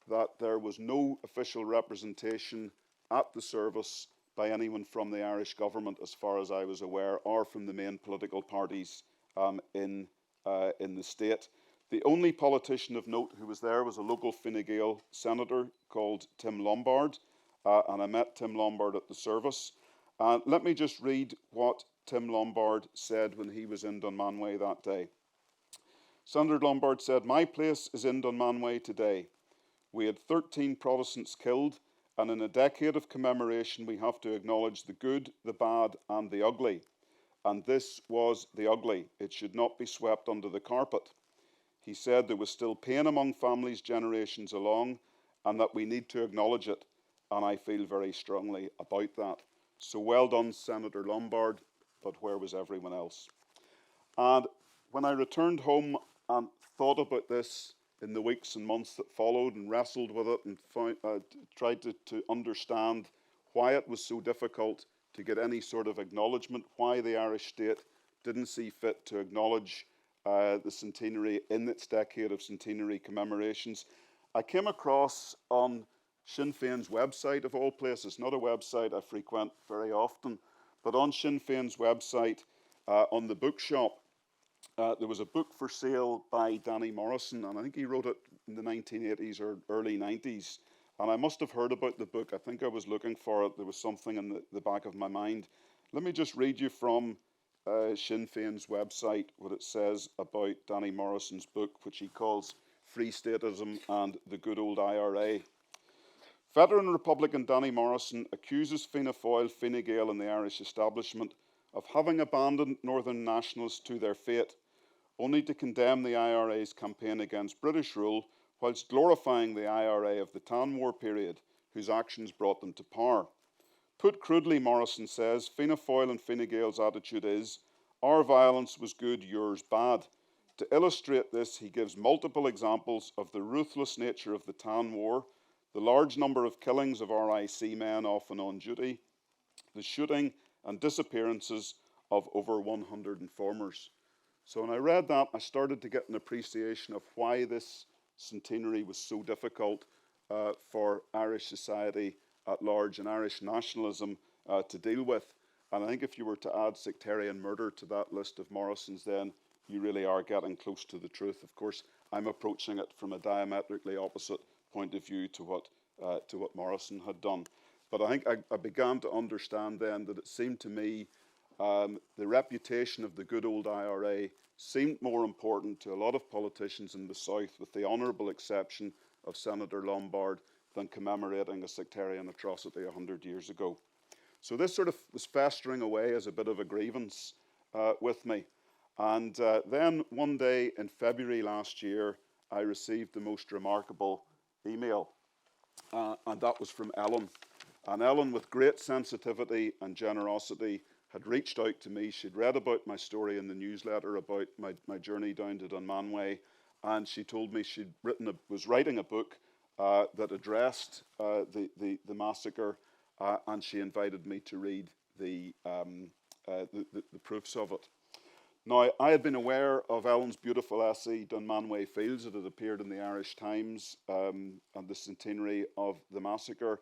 that there was no official representation at the service by anyone from the Irish government, as far as I was aware, or from the main political parties in the state. The only politician of note who was there was a local Fine Gael senator called Tim Lombard, and I met Tim Lombard at the service. Let me just read what Tim Lombard said when he was in Dunmanway that day. Senator Lombard said, "My place is in Dunmanway today. We had 13 Protestants killed, and in a decade of commemoration we have to acknowledge the good, the bad and the ugly. And this was the ugly. It should not be swept under the carpet." He said there was still pain among families generations along, and that we need to acknowledge it, and I feel very strongly about that. So well done, Senator Lombard, but where was everyone else? And when I returned home and thought about this in the weeks and months that followed and wrestled with it and tried to understand why it was so difficult to get any sort of acknowledgement, why the Irish state didn't see fit to acknowledge the centenary in its decade of centenary commemorations, I came across on Sinn Féin's website, of all places, not a website I frequent very often, but on Sinn Féin's website, on the bookshop, there was a book for sale by Danny Morrison, and I think he wrote it in the 1980s or early 90s. And I must have heard about the book. I think I was looking for it. There was something in the back of my mind. Let me just read you from Sinn Féin's website what it says about Danny Morrison's book, which he calls Free Statism and the Good Old IRA. Veteran Republican Danny Morrison accuses Fianna Fáil, Fine Gael and the Irish establishment of having abandoned Northern nationalists to their fate, only to condemn the IRA's campaign against British rule, whilst glorifying the IRA of the Tan War period, whose actions brought them to power. Put crudely, Morrison says, Fianna Fáil and Fine Gael's attitude is, our violence was good, yours bad. To illustrate this, he gives multiple examples of the ruthless nature of the Tan War, the large number of killings of RIC men often on duty, the shooting and disappearances of over 100 informers. So when I read that, I started to get an appreciation of why this centenary was so difficult for Irish society at large and Irish nationalism to deal with. And I think if you were to add sectarian murder to that list of Morrison's, then you really are getting close to the truth. Of course, I'm approaching it from a diametrically opposite point of view to what Morrison had done. But I think I began to understand then that it seemed to me the reputation of the good old IRA seemed more important to a lot of politicians in the South, with the honourable exception of Senator Lombard, than commemorating a sectarian atrocity 100 years ago. So this sort of was festering away as a bit of a grievance with me. And then one day in February last year, I received the most remarkable email, and that was from Ellen. And Ellen, with great sensitivity and generosity, had reached out to me. She'd read about my story in the newsletter about my journey down to Dunmanway, and she told me she'd was writing a book that addressed the massacre, and she invited me to read the proofs of it. Now, I had been aware of Ellen's beautiful essay, Dunmanway Fields. It had appeared in the Irish Times on the centenary of the massacre.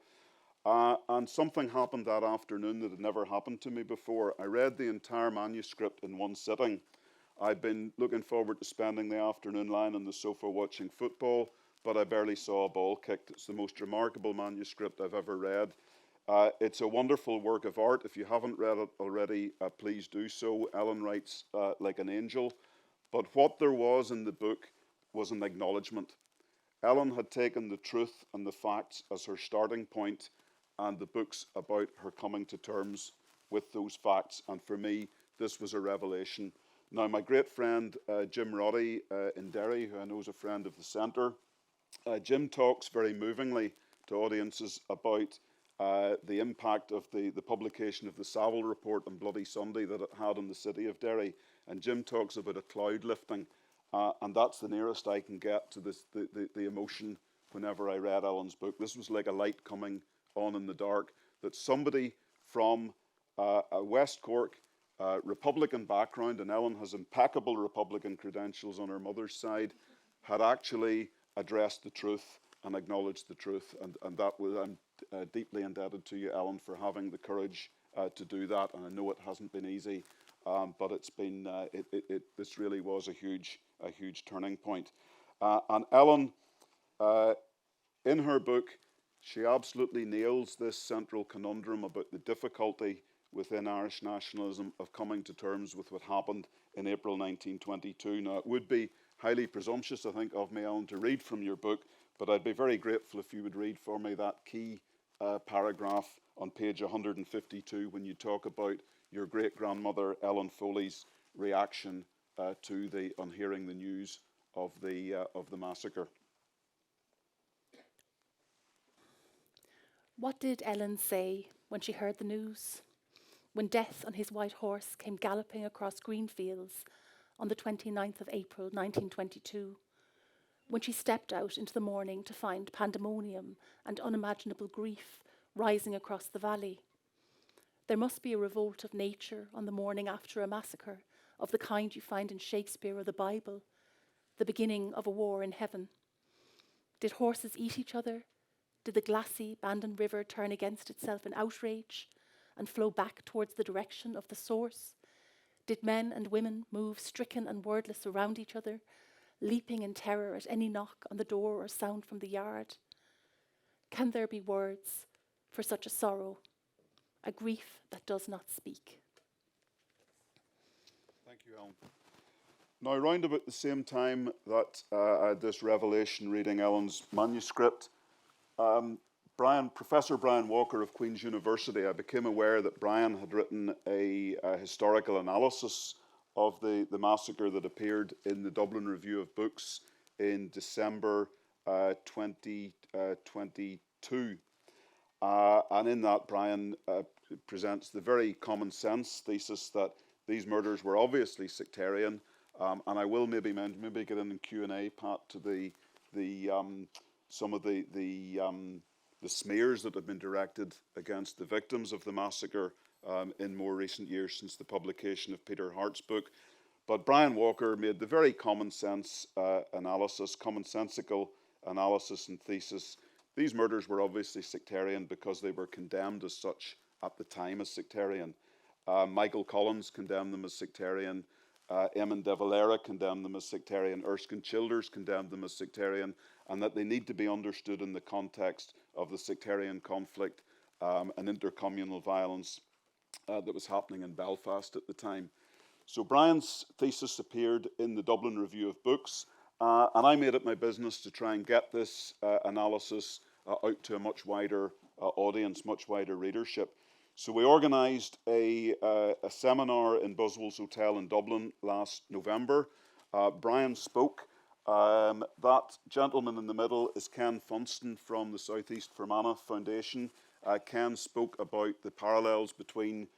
And something happened that afternoon that had never happened to me before. I read the entire manuscript in one sitting. I'd been looking forward to spending the afternoon lying on the sofa watching football, but I barely saw a ball kicked. It's the most remarkable manuscript I've ever read. It's a wonderful work of art. If you haven't read it already, please do so. Ellen writes like an angel. But what there was in the book was an acknowledgement. Ellen had taken the truth and the facts as her starting point, and the book's about her coming to terms with those facts. And for me, this was a revelation. Now, my great friend Jim Roddy in Derry, who I know is a friend of the Centre, Jim talks very movingly to audiences about the impact of the publication of the Savile report on Bloody Sunday that it had on the city of Derry. And Jim talks about a cloud lifting, and that's the nearest I can get to this, the emotion whenever I read Ellen's book. This was like a light coming on in the dark, that somebody from a West Cork Republican background, and Ellen has impeccable Republican credentials on her mother's side, had actually addressed the truth and acknowledged the truth. And that was, I'm deeply indebted to you, Ellen, for having the courage to do that. And I know it hasn't been easy, but it's been, this really was a huge turning point. And Ellen, in her book, she absolutely nails this central conundrum about the difficulty within Irish nationalism of coming to terms with what happened in April 1922. Now, it would be highly presumptuous, I think, of me, Ellen, to read from your book, but I'd be very grateful if you would read for me that key paragraph on page 152 when you talk about your great-grandmother Ellen Foley's reaction on hearing the news of the massacre. What did Ellen say when she heard the news? When Death on his white horse came galloping across green fields on the 29th of April 1922, when she stepped out into the morning to find pandemonium and unimaginable grief rising across the valley. There must be a revolt of nature on the morning after a massacre, of the kind you find in Shakespeare or the Bible, the beginning of a war in heaven. Did horses eat each other? Did the glassy, abandoned river turn against itself in outrage and flow back towards the direction of the source? Did men and women move stricken and wordless around each other, leaping in terror at any knock on the door or sound from the yard? Can there be words for such a sorrow, a grief that does not speak? Thank you, Ellen. Now, around about the same time that I had this revelation reading Ellen's manuscript, Professor Brian Walker of Queens University, I became aware that Brian had written a historical analysis of the massacre that appeared in the Dublin Review of Books in December 2022. And in that, Brian presents the very common sense thesis that these murders were obviously sectarian. And I will maybe get in Q&A, Pat, to some of the smears that have been directed against the victims of the massacre in more recent years since the publication of Peter Hart's book. But Brian Walker made the very common sense commonsensical analysis and thesis. These murders were obviously sectarian because they were condemned as such at the time as sectarian. Michael Collins condemned them as sectarian. Eamon de Valera condemned them as sectarian. Erskine Childers condemned them as sectarian, and that they need to be understood in the context of the sectarian conflict and intercommunal violence that was happening in Belfast at the time. So Brian's thesis appeared in the Dublin Review of Books, and I made it my business to try and get this analysis out to a much wider audience, much wider readership. So we organised a seminar in Buswell's Hotel in Dublin last November. Brian spoke. That gentleman in the middle is Ken Funston from the South East Fermanagh Foundation. Ken spoke about the parallels between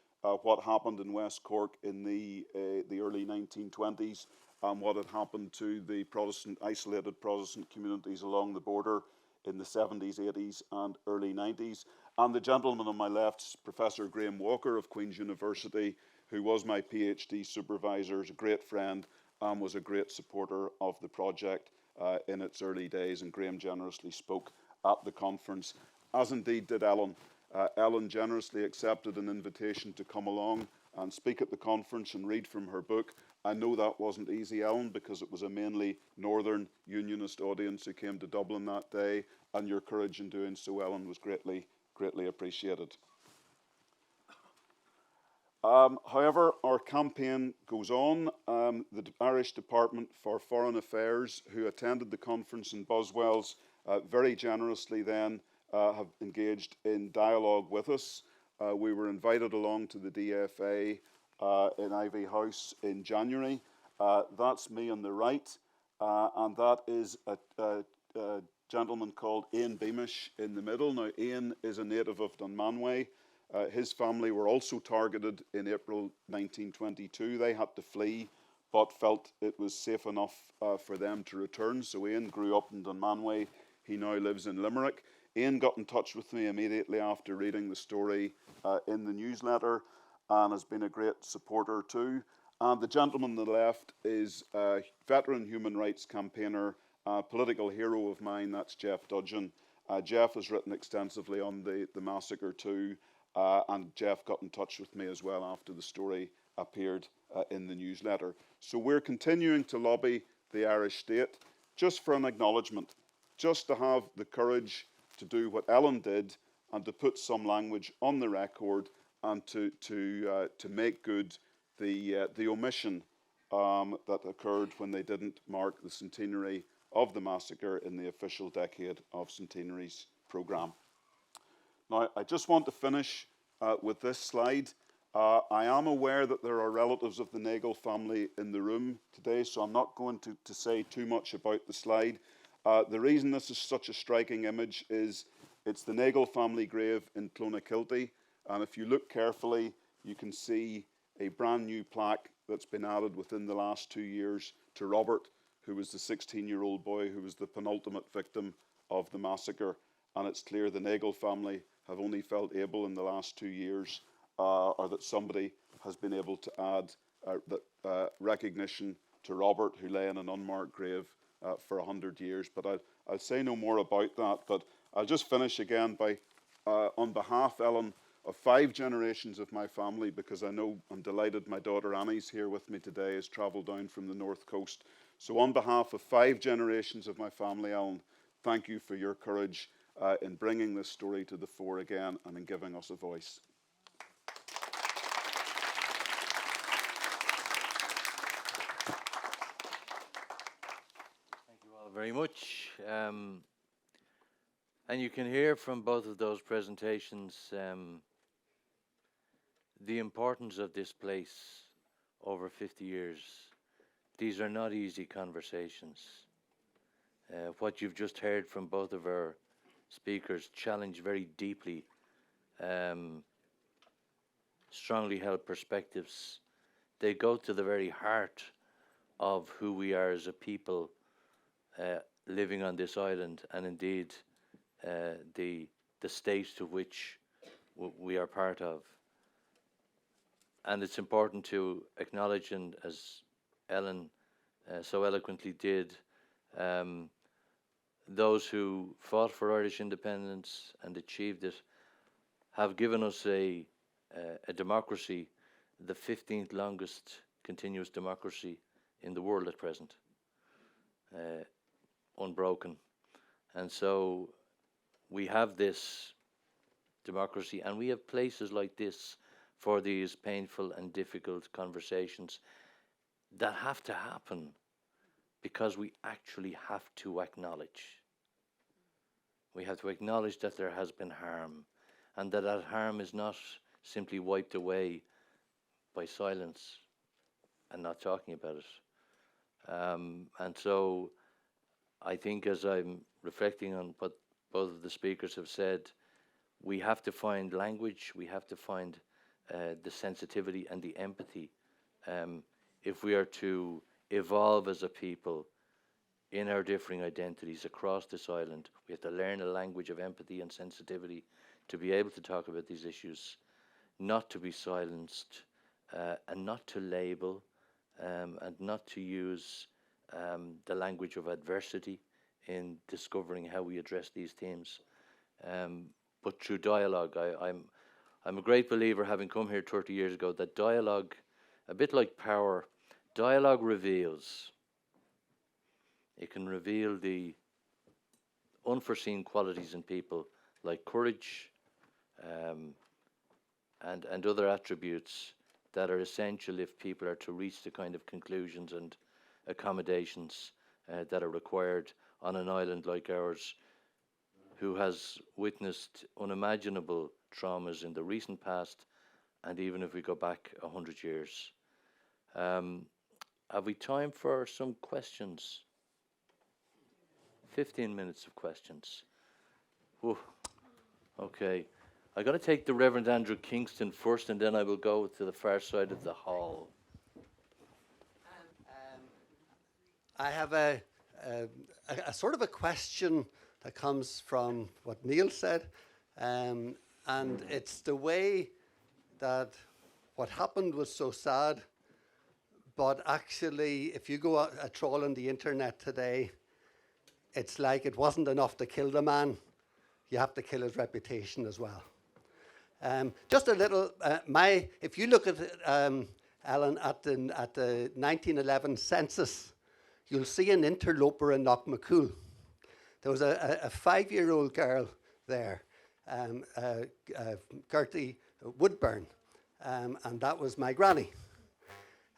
what happened in West Cork in the early 1920s and what had happened to the isolated Protestant communities along the border in the 70s, 80s and early 90s. And the gentleman on my left is Professor Graham Walker of Queens University, who was my PhD supervisor, is a great friend, and was a great supporter of the project in its early days. And Graham generously spoke at the conference, as indeed did Ellen. Ellen generously accepted an invitation to come along and speak at the conference and read from her book. I know that wasn't easy, Ellen, because it was a mainly Northern Unionist audience who came to Dublin that day, and your courage in doing so, Ellen, was greatly appreciated. However, our campaign goes on. The Irish Department for Foreign Affairs, who attended the conference in Buswells, very generously then have engaged in dialogue with us. We were invited along to the DFA in Ivy House in January. That's me on the right, and that is a gentleman called Ian Beamish in the middle. Now, Ian is a native of Dunmanway. His family were also targeted in April 1922. They had to flee, but felt it was safe enough for them to return. So Ian grew up in Dunmanway. He now lives in Limerick. Ian got in touch with me immediately after reading the story in the newsletter and has been a great supporter too. And the gentleman on the left is a veteran human rights campaigner a political hero of mine, that's Jeff Dudgeon. Jeff has written extensively on the massacre too, and Jeff got in touch with me as well after the story appeared in the newsletter. So we're continuing to lobby the Irish state just for an acknowledgement, just to have the courage to do what Ellen did and to put some language on the record and to make good the omission that occurred when they didn't mark the centenary of the massacre in the official Decade of Centenaries programme. Now, I just want to finish with this slide. I am aware that there are relatives of the Nagle family in the room today, so I'm not going to say too much about the slide. The reason this is such a striking image is it's the Nagle family grave in Clonakilty, and if you look carefully, you can see a brand new plaque that's been added within the last 2 years to Robert, who was the 16-year-old boy who was the penultimate victim of the massacre. And it's clear the Nagle family have only felt able in the last 2 years, or that somebody has been able to add recognition to Robert, who lay in an unmarked grave for 100 years. But I'll say no more about that. But I'll just finish again by, on behalf, Ellen, of 5 generations of my family, because I know I'm delighted my daughter Annie's here with me today, has travelled down from the North Coast. So on behalf of 5 generations of my family, Ellen, thank you for your courage in bringing this story to the fore again and in giving us a voice. Thank you all very much. And you can hear from both of those presentations the importance of this place over 50 years. These are not easy conversations. What you've just heard from both of our speakers challenge very deeply strongly held perspectives. They go to the very heart of who we are as a people living on this island, and indeed the state to which we are part of. And it's important to acknowledge, and as Ellen so eloquently did, those who fought for Irish independence and achieved it have given us a democracy, the 15th longest continuous democracy in the world at present, unbroken. And so we have this democracy, and we have places like this for these painful and difficult conversations that have to happen, because we actually have to acknowledge. We have to acknowledge that there has been harm, and that harm is not simply wiped away by silence and not talking about it. And so I think, as I'm reflecting on what both of the speakers have said, we have to find language, we have to find the sensitivity and the empathy if we are to evolve as a people in our differing identities across this island. We have to learn a language of empathy and sensitivity to be able to talk about these issues, not to be silenced, and not to label, and not to use the language of adversity in discovering how we address these themes, but through dialogue. I'm a great believer, having come here 30 years ago, that dialogue, a bit like power, dialogue reveals. It can reveal the unforeseen qualities in people, like courage and other attributes that are essential if people are to reach the kind of conclusions and accommodations that are required on an island like ours, who has witnessed unimaginable traumas in the recent past, and even if we go back 100 years. Have we time for some questions? 15 minutes of questions. Whew. Okay. I got to take the Reverend Andrew Kingston first, and then I will go to the far side of the hall. I have a sort of a question that comes from what Neale said, and it's the way that what happened was so sad, but actually if you go a trawl on the internet today, it's like it wasn't enough to kill the man, you have to kill his reputation as well. Just a little, if you look at Ellen, at the 1911 census, you'll see an interloper in Knockmacool. There was a 5-year-old girl there, Gertie Woodburn, and that was my granny.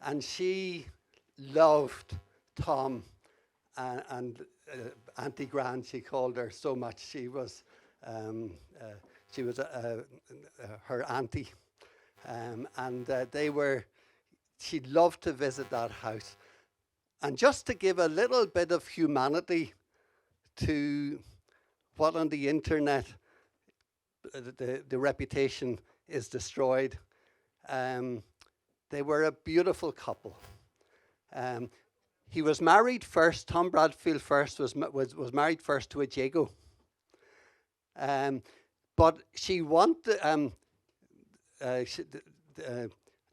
And she loved Tom and Auntie Gran, she called her so much. She was her auntie, and she loved to visit that house. And just to give a little bit of humanity to what on the internet the reputation is destroyed, they were a beautiful couple. He was married first. Tom Bradfield first was married first to a Jagoe. But she wanted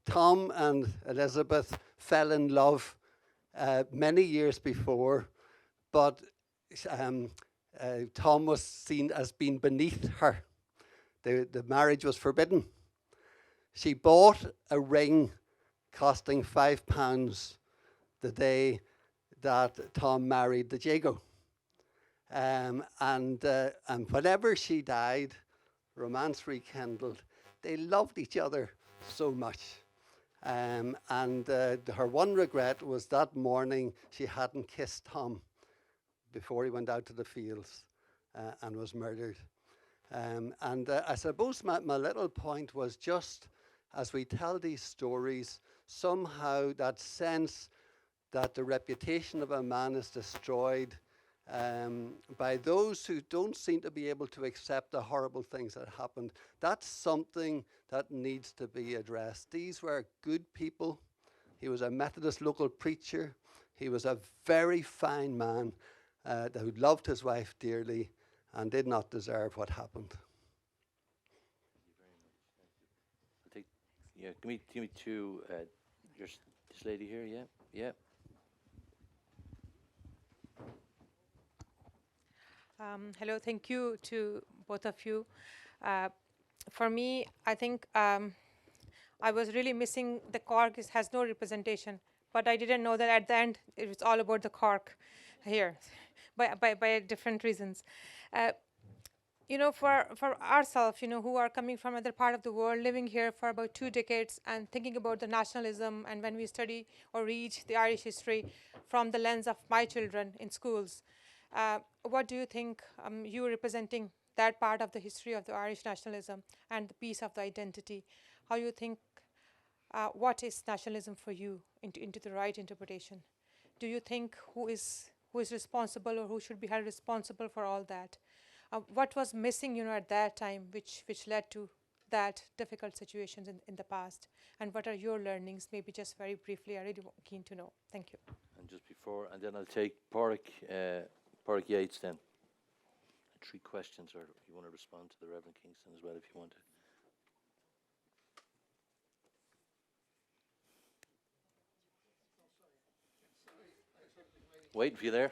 Tom and Elizabeth fell in love many years before, but Tom was seen as being beneath her. The marriage was forbidden. She bought a ring costing £5 the day that Tom married the Jagoe. And whenever she died, romance rekindled. They loved each other so much. Her one regret was that morning she hadn't kissed Tom before he went out to the fields and was murdered. I suppose my little point was just as we tell these stories, somehow that sense that the reputation of a man is destroyed by those who don't seem to be able to accept the horrible things that happened. That's something that needs to be addressed. These were good people. He was a Methodist local preacher. He was a very fine man who loved his wife dearly and did not deserve what happened. Thank you very much. I think, give me two, this lady here, yeah. Hello, thank you to both of you. For me, I think I was really missing the Cork has no representation, but I didn't know that at the end it was all about the Cork here, by different reasons. For ourselves, who are coming from other part of the world, living here for about 2 decades and thinking about the nationalism, and when we study or read the Irish history from the lens of my children in schools, what do you think, you representing that part of the history of the Irish nationalism and the piece of the identity, how you think, what is nationalism for you into the right interpretation? Do you think who is responsible or who should be held responsible for all that? What was missing, at that time, which led to that difficult situations in the past? And what are your learnings? Maybe just very briefly, I'm really keen to know. Thank you. And just before, and then I'll take Pádraig Yates then. 3 questions, or you want to respond to the Reverend Kingston as well if you want to. Waiting for you there.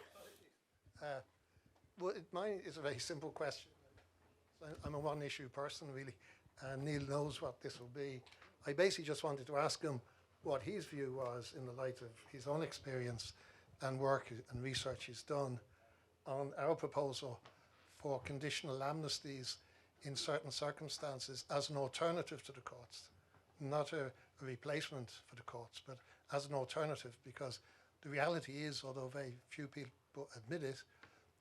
Well, mine is a very simple question. I'm a one-issue person, really, and Neale knows what this will be. I basically just wanted to ask him what his view was in the light of his own experience and work and research he's done on our proposal for conditional amnesties in certain circumstances as an alternative to the courts, not a replacement for the courts, but as an alternative, because the reality is, although very few people admit it,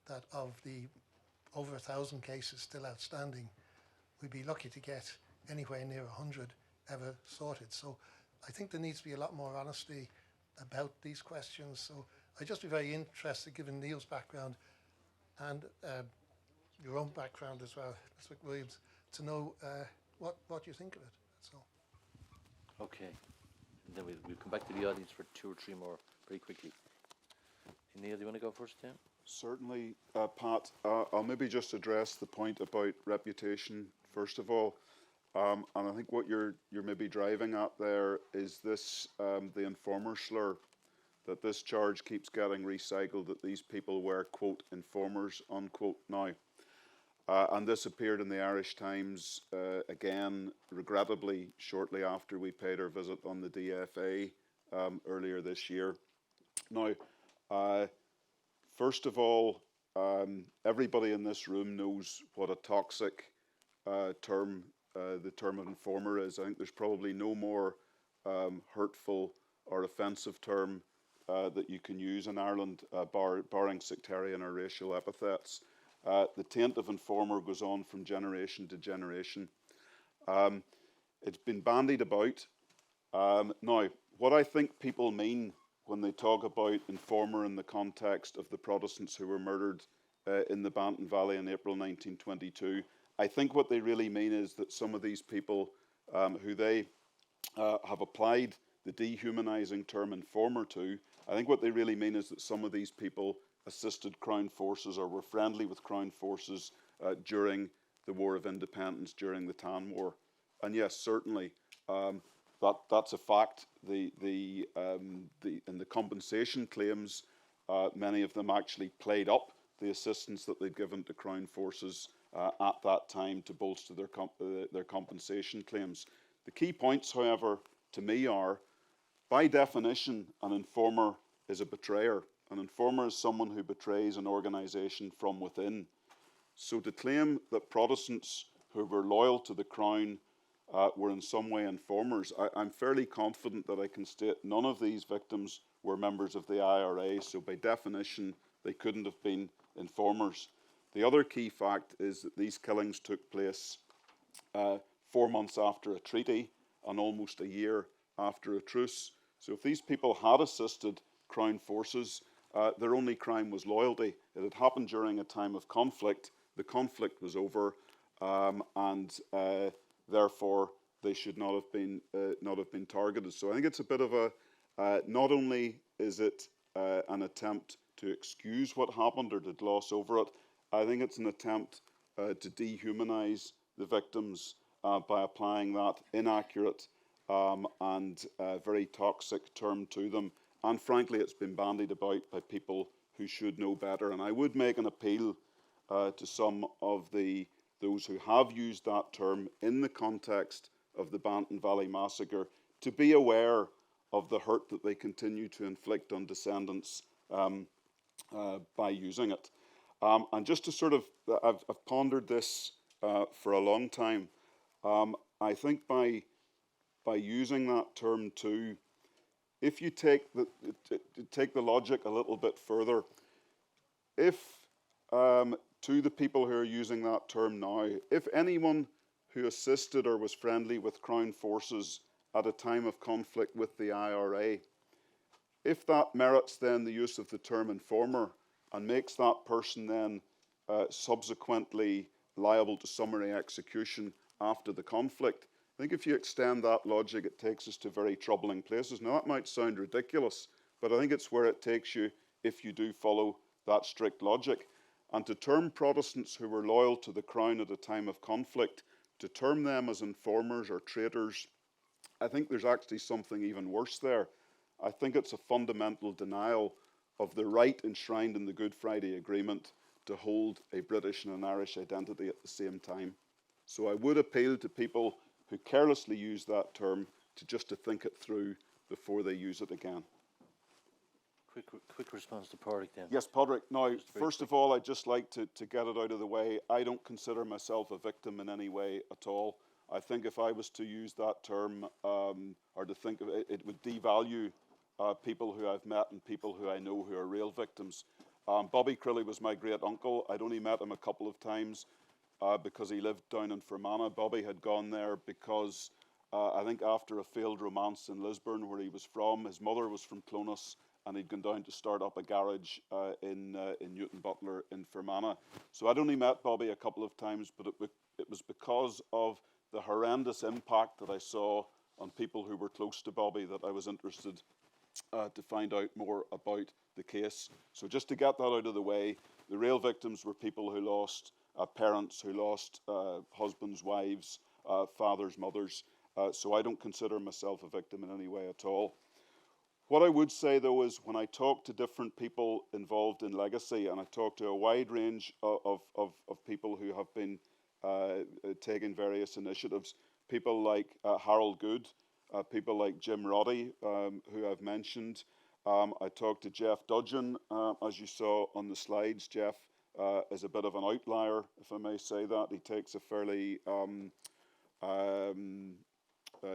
that of the over 1,000 cases still outstanding, we'd be lucky to get anywhere near 100 ever sorted. So I think there needs to be a lot more honesty about these questions. So I'd just be very interested, given Neale's background and your own background as well, Mr. McWilliams, to know what you think of it. That's all. Okay. And then we'll come back to the audience for 2 or 3 more very quickly. Neale, do you want to go first, Tim? Certainly, Pat. I'll maybe just address the point about reputation first of all, and I think what you're maybe driving at there is this the informer slur that this charge keeps getting recycled, that these people were, quote, informers, unquote, now. And this appeared in the Irish Times again, regrettably, shortly after we paid our visit on the DFA earlier this year. Now, first of all, everybody in this room knows what a toxic term the term informer is. I think there's probably no more hurtful or offensive term that you can use in Ireland, barring sectarian or racial epithets. The taint of informer goes on from generation to generation. It's been bandied about. Now, what I think people mean when they talk about informer in the context of the Protestants who were murdered in the Banton Valley in April 1922, I think what they really mean is that some of these people who they have applied the dehumanizing term informer to, I think what they really mean is that some of these people assisted Crown forces or were friendly with Crown forces during the War of Independence, during the Tan War. And yes, certainly, that's a fact. In the compensation claims, many of them actually played up the assistance that they'd given to Crown forces at that time to bolster their compensation claims. The key points, however, to me are, by definition, an informer is a betrayer. An informer is someone who betrays an organisation from within. So to claim that Protestants who were loyal to the Crown were in some way informers, I'm fairly confident that I can state none of these victims were members of the IRA, so by definition they couldn't have been informers. The other key fact is that these killings took place 4 months after a treaty and almost a year after a truce. So if these people had assisted Crown forces, their only crime was loyalty. It had happened during a time of conflict. The conflict was over, and therefore they should not have been targeted. So I think it's a bit of a. Not only is it an attempt to excuse what happened or to gloss over it, I think it's an attempt to dehumanize the victims by applying that inaccurate and very toxic term to them. And frankly, it's been bandied about by people who should know better. And I would make an appeal to some of those who have used that term in the context of the Banton Valley Massacre to be aware of the hurt that they continue to inflict on descendants by using it. And just to sort of, I've pondered this for a long time. I think by using that term too, if you take the logic a little bit further, if to the people who are using that term now, if anyone who assisted or was friendly with Crown forces at a time of conflict with the IRA, if that merits then the use of the term informer and makes that person then subsequently liable to summary execution after the conflict, I think if you extend that logic, it takes us to very troubling places. Now, that might sound ridiculous, but I think it's where it takes you if you do follow that strict logic. And to term Protestants who were loyal to the Crown at a time of conflict, to term them as informers or traitors, I think there's actually something even worse there. I think it's a fundamental denial of the right enshrined in the Good Friday Agreement to hold a British and an Irish identity at the same time. So I would appeal to people who carelessly use that term to think it through before they use it again. Quick response to Pádraig then. Yes, Pádraig. Now, first of all, I'd just like to get it out of the way. I don't consider myself a victim in any way at all. I think if I was to use that term or to think of it, it would devalue people who I've met and people who I know who are real victims. Bobby Crilly was my great uncle. I'd only met him a couple of times because he lived down in Fermanagh. Bobby had gone there because I think after a failed romance in Lisburn, where he was from, his mother was from Clonus, and he'd gone down to start up a garage in Newton Butler in Fermanagh. So I'd only met Bobby a couple of times, but it was because of the horrendous impact that I saw on people who were close to Bobby that I was interested to find out more about the case. So just to get that out of the way, the real victims were people who lost parents, who lost husbands, wives, fathers, mothers. So I don't consider myself a victim in any way at all. What I would say, though, is when I talk to different people involved in legacy, and I talk to a wide range of people who have been taking various initiatives, people like Harold Good, people like Jim Roddy, who I've mentioned. I talked to Jeff Dudgeon, as you saw on the slides. Jeff is a bit of an outlier, if I may say that. He takes a fairly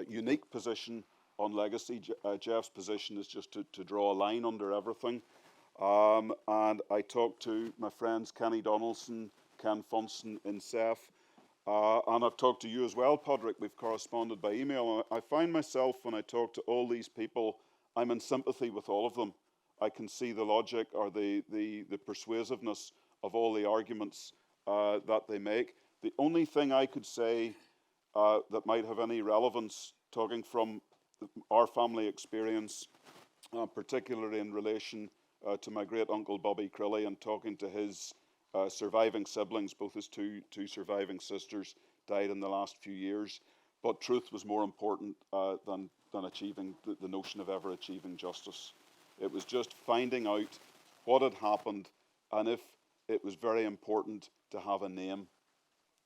unique position on legacy. Jeff's position is just to draw a line under everything. And I talked to my friends Kenny Donaldson, Ken Funson in Seth, and I've talked to you as well, Padraig. We've corresponded by email. I find myself, when I talk to all these people, I'm in sympathy with all of them. I can see the logic or the persuasiveness of all the arguments that they make. The only thing I could say that might have any relevance, talking from our family experience, particularly in relation to my great uncle Bobby Crilly, and talking to his surviving siblings, both his two surviving sisters died in the last few years. But truth was more important than achieving the notion of ever achieving justice. It was just finding out what had happened, and if it was very important to have a name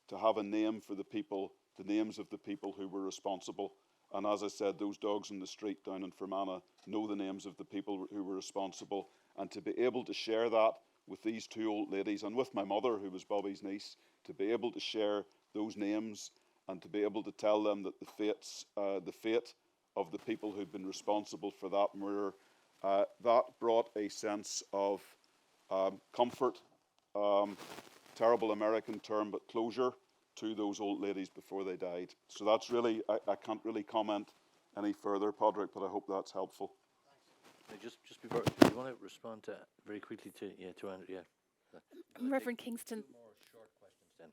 for the people, the names of the people who were responsible. And as I said, those dogs in the street down in Fermanagh know the names of the people who were responsible. And to be able to share that with these two old ladies, and with my mother, who was Bobby's niece, to be able to share those names and to be able to tell them that the fate of the people who'd been responsible for that murder, that brought a sense of comfort, terrible American term, but closure to those old ladies before they died. So that's really, I can't really comment any further, Padraig, but I hope that's helpful. Just before, do you want to respond to very quickly to Andrew? Yeah. Reverend Kingston. More short questions then.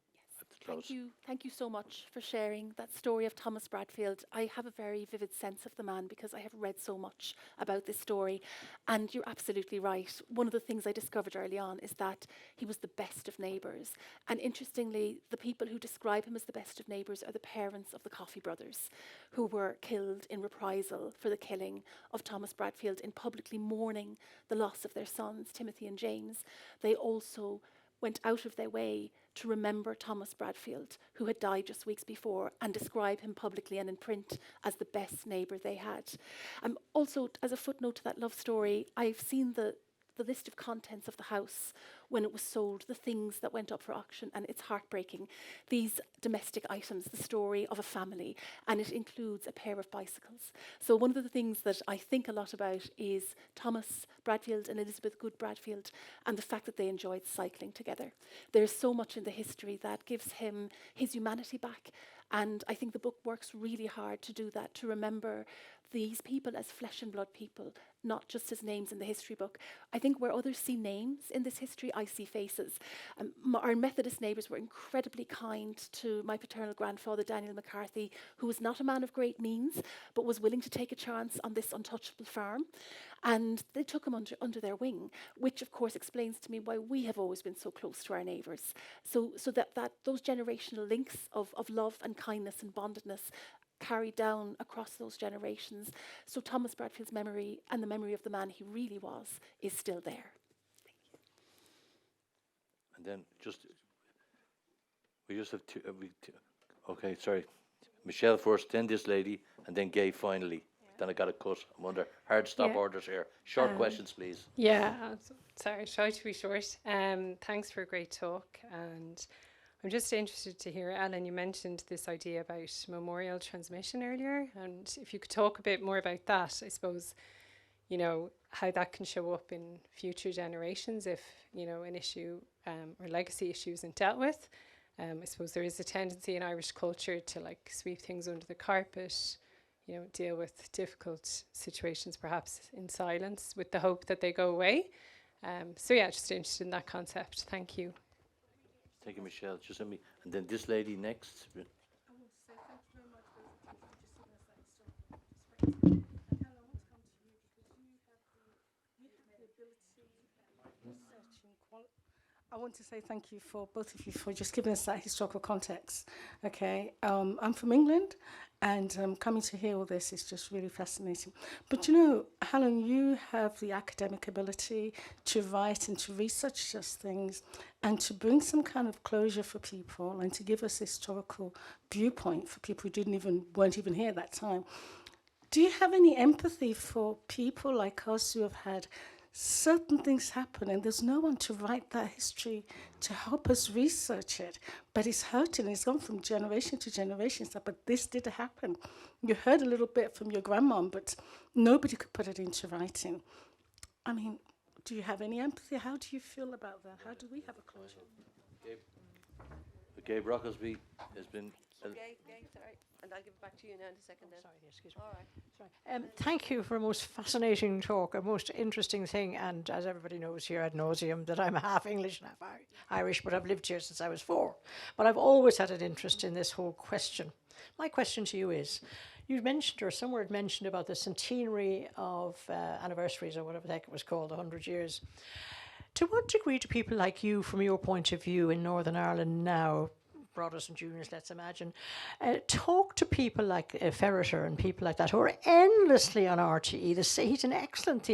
Thank you so much for sharing that story of Thomas Bradfield. I have a very vivid sense of the man because I have read so much about this story. And you're absolutely right. One of the things I discovered early on is that he was the best of neighbours. And interestingly, the people who describe him as the best of neighbours are the parents of the Coffey brothers, who were killed in reprisal for the killing of Thomas Bradfield in publicly mourning the loss of their sons, Timothy and James. They also went out of their way to remember Thomas Bradfield, who had died just weeks before, and describe him publicly and in print as the best neighbour they had. Also, as a footnote to that love story, I've seen the list of contents of the house when it was sold, the things that went up for auction, and it's heartbreaking. These domestic items, the story of a family, and it includes a pair of bicycles. So one of the things that I think a lot about is Thomas Bradfield and Elizabeth Good Bradfield, and the fact that they enjoyed cycling together. There's so much in the history that gives him his humanity back, and I think the book works really hard to do that, to remember these people as flesh and blood people, not just as names in the history book. I think where others see names in this history, I see faces. Our Methodist neighbours were incredibly kind to my paternal grandfather, Daniel McCarthy, who was not a man of great means, but was willing to take a chance on this untouchable farm. And they took him under their wing, which of course explains to me why we have always been so close to our neighbours. So that those generational links of love and kindness and bondedness carried down across those generations. So Thomas Bradfield's memory and the memory of the man he really was is still there. Thank you. And then we just have two. Okay, sorry. Michelle first, then this lady, and then Gay finally. Yeah. Then I got a cut. I'm under hard stop orders here. Short questions, please. Yeah, sorry, try to be short. Thanks for a great talk, and I'm just interested to hear, Ellen, you mentioned this idea about memorial transmission earlier, and if you could talk a bit more about that, I suppose, how that can show up in future generations if, an issue or legacy issue isn't dealt with. I suppose there is a tendency in Irish culture to sweep things under the carpet, deal with difficult situations perhaps in silence with the hope that they go away. So yeah, just interested in that concept. Thank you. Thank you, Michelle. Just let me, and then this lady next. I want to say thank you very much for just giving us that historical perspective. And Helen, I want to come to you because you have the ability and research and quality. I want to say thank you for both of you for just giving us that historical context. Okay, I'm from England, And coming to hear all this is just really fascinating. But you know, Helen, you have the academic ability to write and to research such things and to bring some kind of closure for people and to give us historical viewpoint for people who weren't even here at that time. Do you have any empathy for people like us who have had certain things happen and there's no one to write that history to help us research it, but it's hurting, it's gone from generation to generation, but this did happen. You heard a little bit from your grandmom, but nobody could put it into writing. I mean, do you have any empathy? How do you feel about that? How do we have a closure? Gabe Rocklesby has been... Gabe, sorry. And I'll give it back to you now in a second then. Sorry, excuse me. All right. Sorry. Thank you for a most fascinating talk, a most interesting thing, and as everybody knows here ad nauseum, that I'm half English and half Irish, but I've lived here since I was 4. But I've always had an interest in this whole question. My question to you is, you mentioned, or somewhere it mentioned about the centenary of anniversaries, or whatever the heck it was called, 100 years. To what degree do people like you, from your point of view in Northern Ireland now, Protestant juniors, let's imagine, talk to people like Ferreter and people like that who are endlessly on RTE. He's an excellent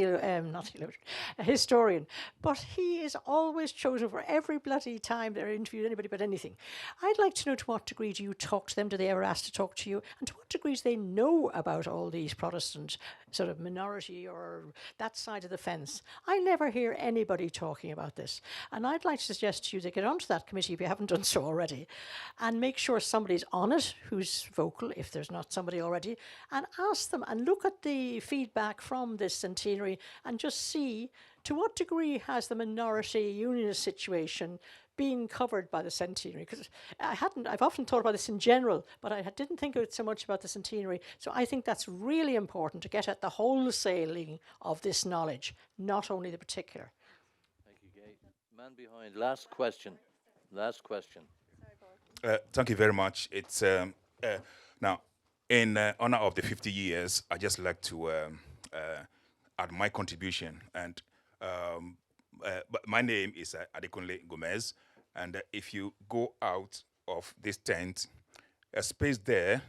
historian, but he is always chosen for every bloody time they're interviewed anybody but anything. I'd like to know, to what degree do you talk to them? Do they ever ask to talk to you? And to what degree do they know about all these Protestant sort of minority or that side of the fence? I never hear anybody talking about this. And I'd like to suggest to you to get onto that committee if you haven't done so already, and make sure somebody's on it who's vocal, if there's not somebody already, and ask them and look at the feedback from this centenary and just see to what degree has the minority unionist situation been covered by the centenary. Because I've often thought about this in general, but I didn't think of it so much about the centenary. So I think that's really important, to get at the wholesaling of this knowledge, not only the particular. Thank you, Gay. Man behind, last question. Last question. Thank you very much. It's now, in honor of the 50 years, I just like to add my contribution. And but my name is Adekunle Gomez. And if you go out of this tent, a space there,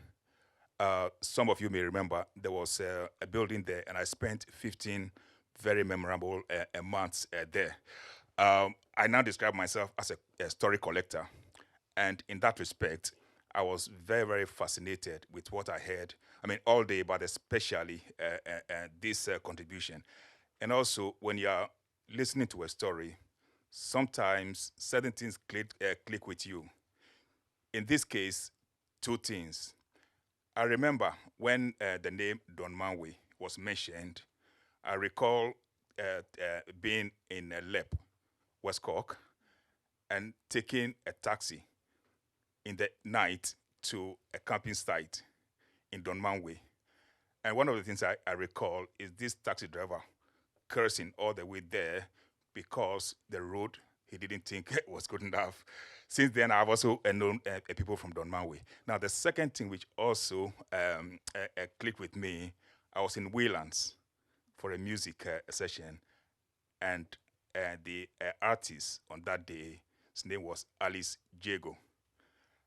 some of you may remember there was a building there, and I spent 15 very memorable months there. I now describe myself as a story collector. And in that respect, I was very, very fascinated with what I heard. I mean, all day, but especially this contribution. And also, when you are listening to a story, sometimes certain things click with you. In this case, 2 things. I remember when the name Don Manwe was mentioned, I recall being in Lep, West Cork, and taking a taxi in the night to a camping site in Dunmanway. And one of the things I recall is this taxi driver cursing all the way there because the road he didn't think was good enough. Since then, I've also known people from Dunmanway. Now, the second thing which also clicked with me, I was in Waylands for a music session, and the artist on that day, his name was Alice Jagoe.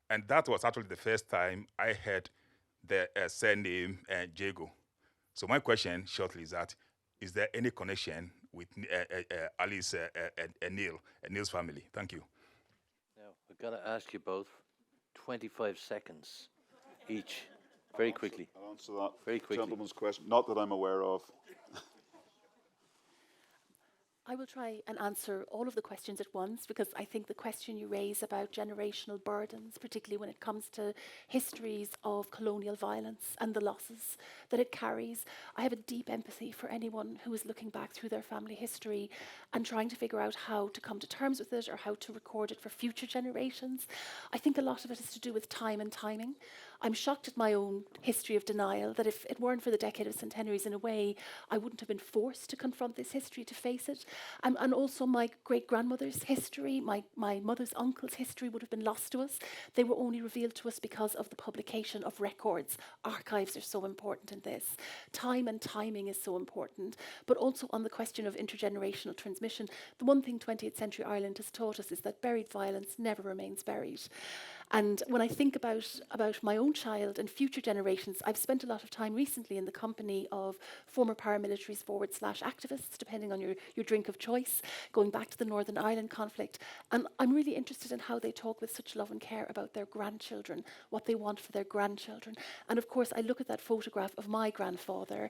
And that was actually the first time I heard the surname Jagoe. So my question shortly is that, is there any connection with Alice and Neale's family? Thank you. Now, I've got to ask you both 25 seconds each, very quickly. I'll answer that very quickly. Gentleman's question, not that I'm aware of. I will try and answer all of the questions at once, because I think the question you raise about generational burdens, particularly when it comes to histories of colonial violence and the losses that it carries, I have a deep empathy for anyone who is looking back through their family history and trying to figure out how to come to terms with it or how to record it for future generations. I think a lot of it is to do with time and timing. I'm shocked at my own history of denial, that if it weren't for the decade of centenaries, in a way, I wouldn't have been forced to confront this history, to face it. And also my great-grandmother's history, my mother's uncle's history would have been lost to us. They were only revealed to us because of the publication of records. Archives are so important in this. Time and timing is so important. But also on the question of intergenerational transmission, the one thing 20th century Ireland has taught us is that buried violence never remains buried. And when I think about my own child and future generations, I've spent a lot of time recently in the company of former paramilitaries / activists, depending on your drink of choice, going back to the Northern Ireland conflict. And I'm really interested in how they talk with such love and care about their grandchildren, what they want for their grandchildren. And of course, I look at that photograph of my grandfather,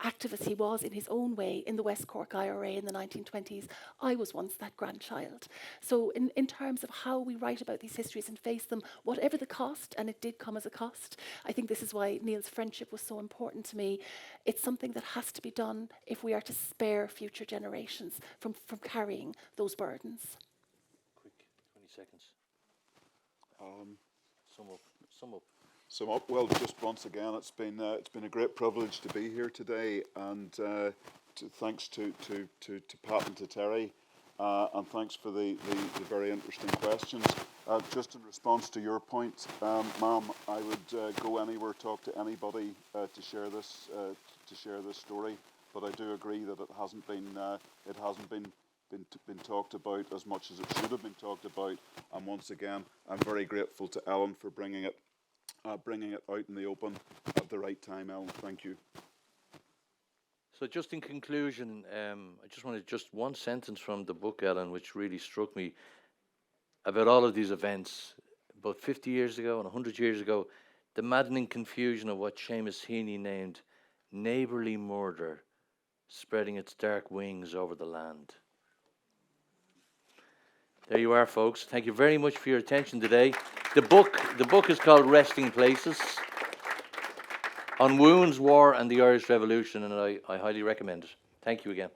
activist he was in his own way in the West Cork IRA in the 1920s. I was once that grandchild. So in terms of how we write about these histories and face them, whatever the cost, and it did come as a cost, I think this is why Neale's friendship was so important to me. It's something that has to be done if we are to spare future generations from carrying those burdens. Quick, 20 seconds. Sum up. Sum up. Well, just once again, it's been a great privilege to be here today, and thanks to Pat and to Terry, and thanks for the very interesting questions. Just in response to your point, ma'am, I would go anywhere, talk to anybody to share this story. But I do agree that it hasn't been talked about as much as it should have been talked about. And once again, I'm very grateful to Ellen for bringing it out in the open at the right time, Ellen. Thank you. So just in conclusion, I just wanted just one sentence from the book, Ellen, which really struck me about all of these events, about 50 years ago and 100 years ago, the maddening confusion of what Seamus Heaney named neighbourly murder spreading its dark wings over the land. There you are, folks. Thank you very much for your attention today. The book is called Resting Places, On Wounds, War and the Irish Revolution, and I highly recommend it. Thank you again.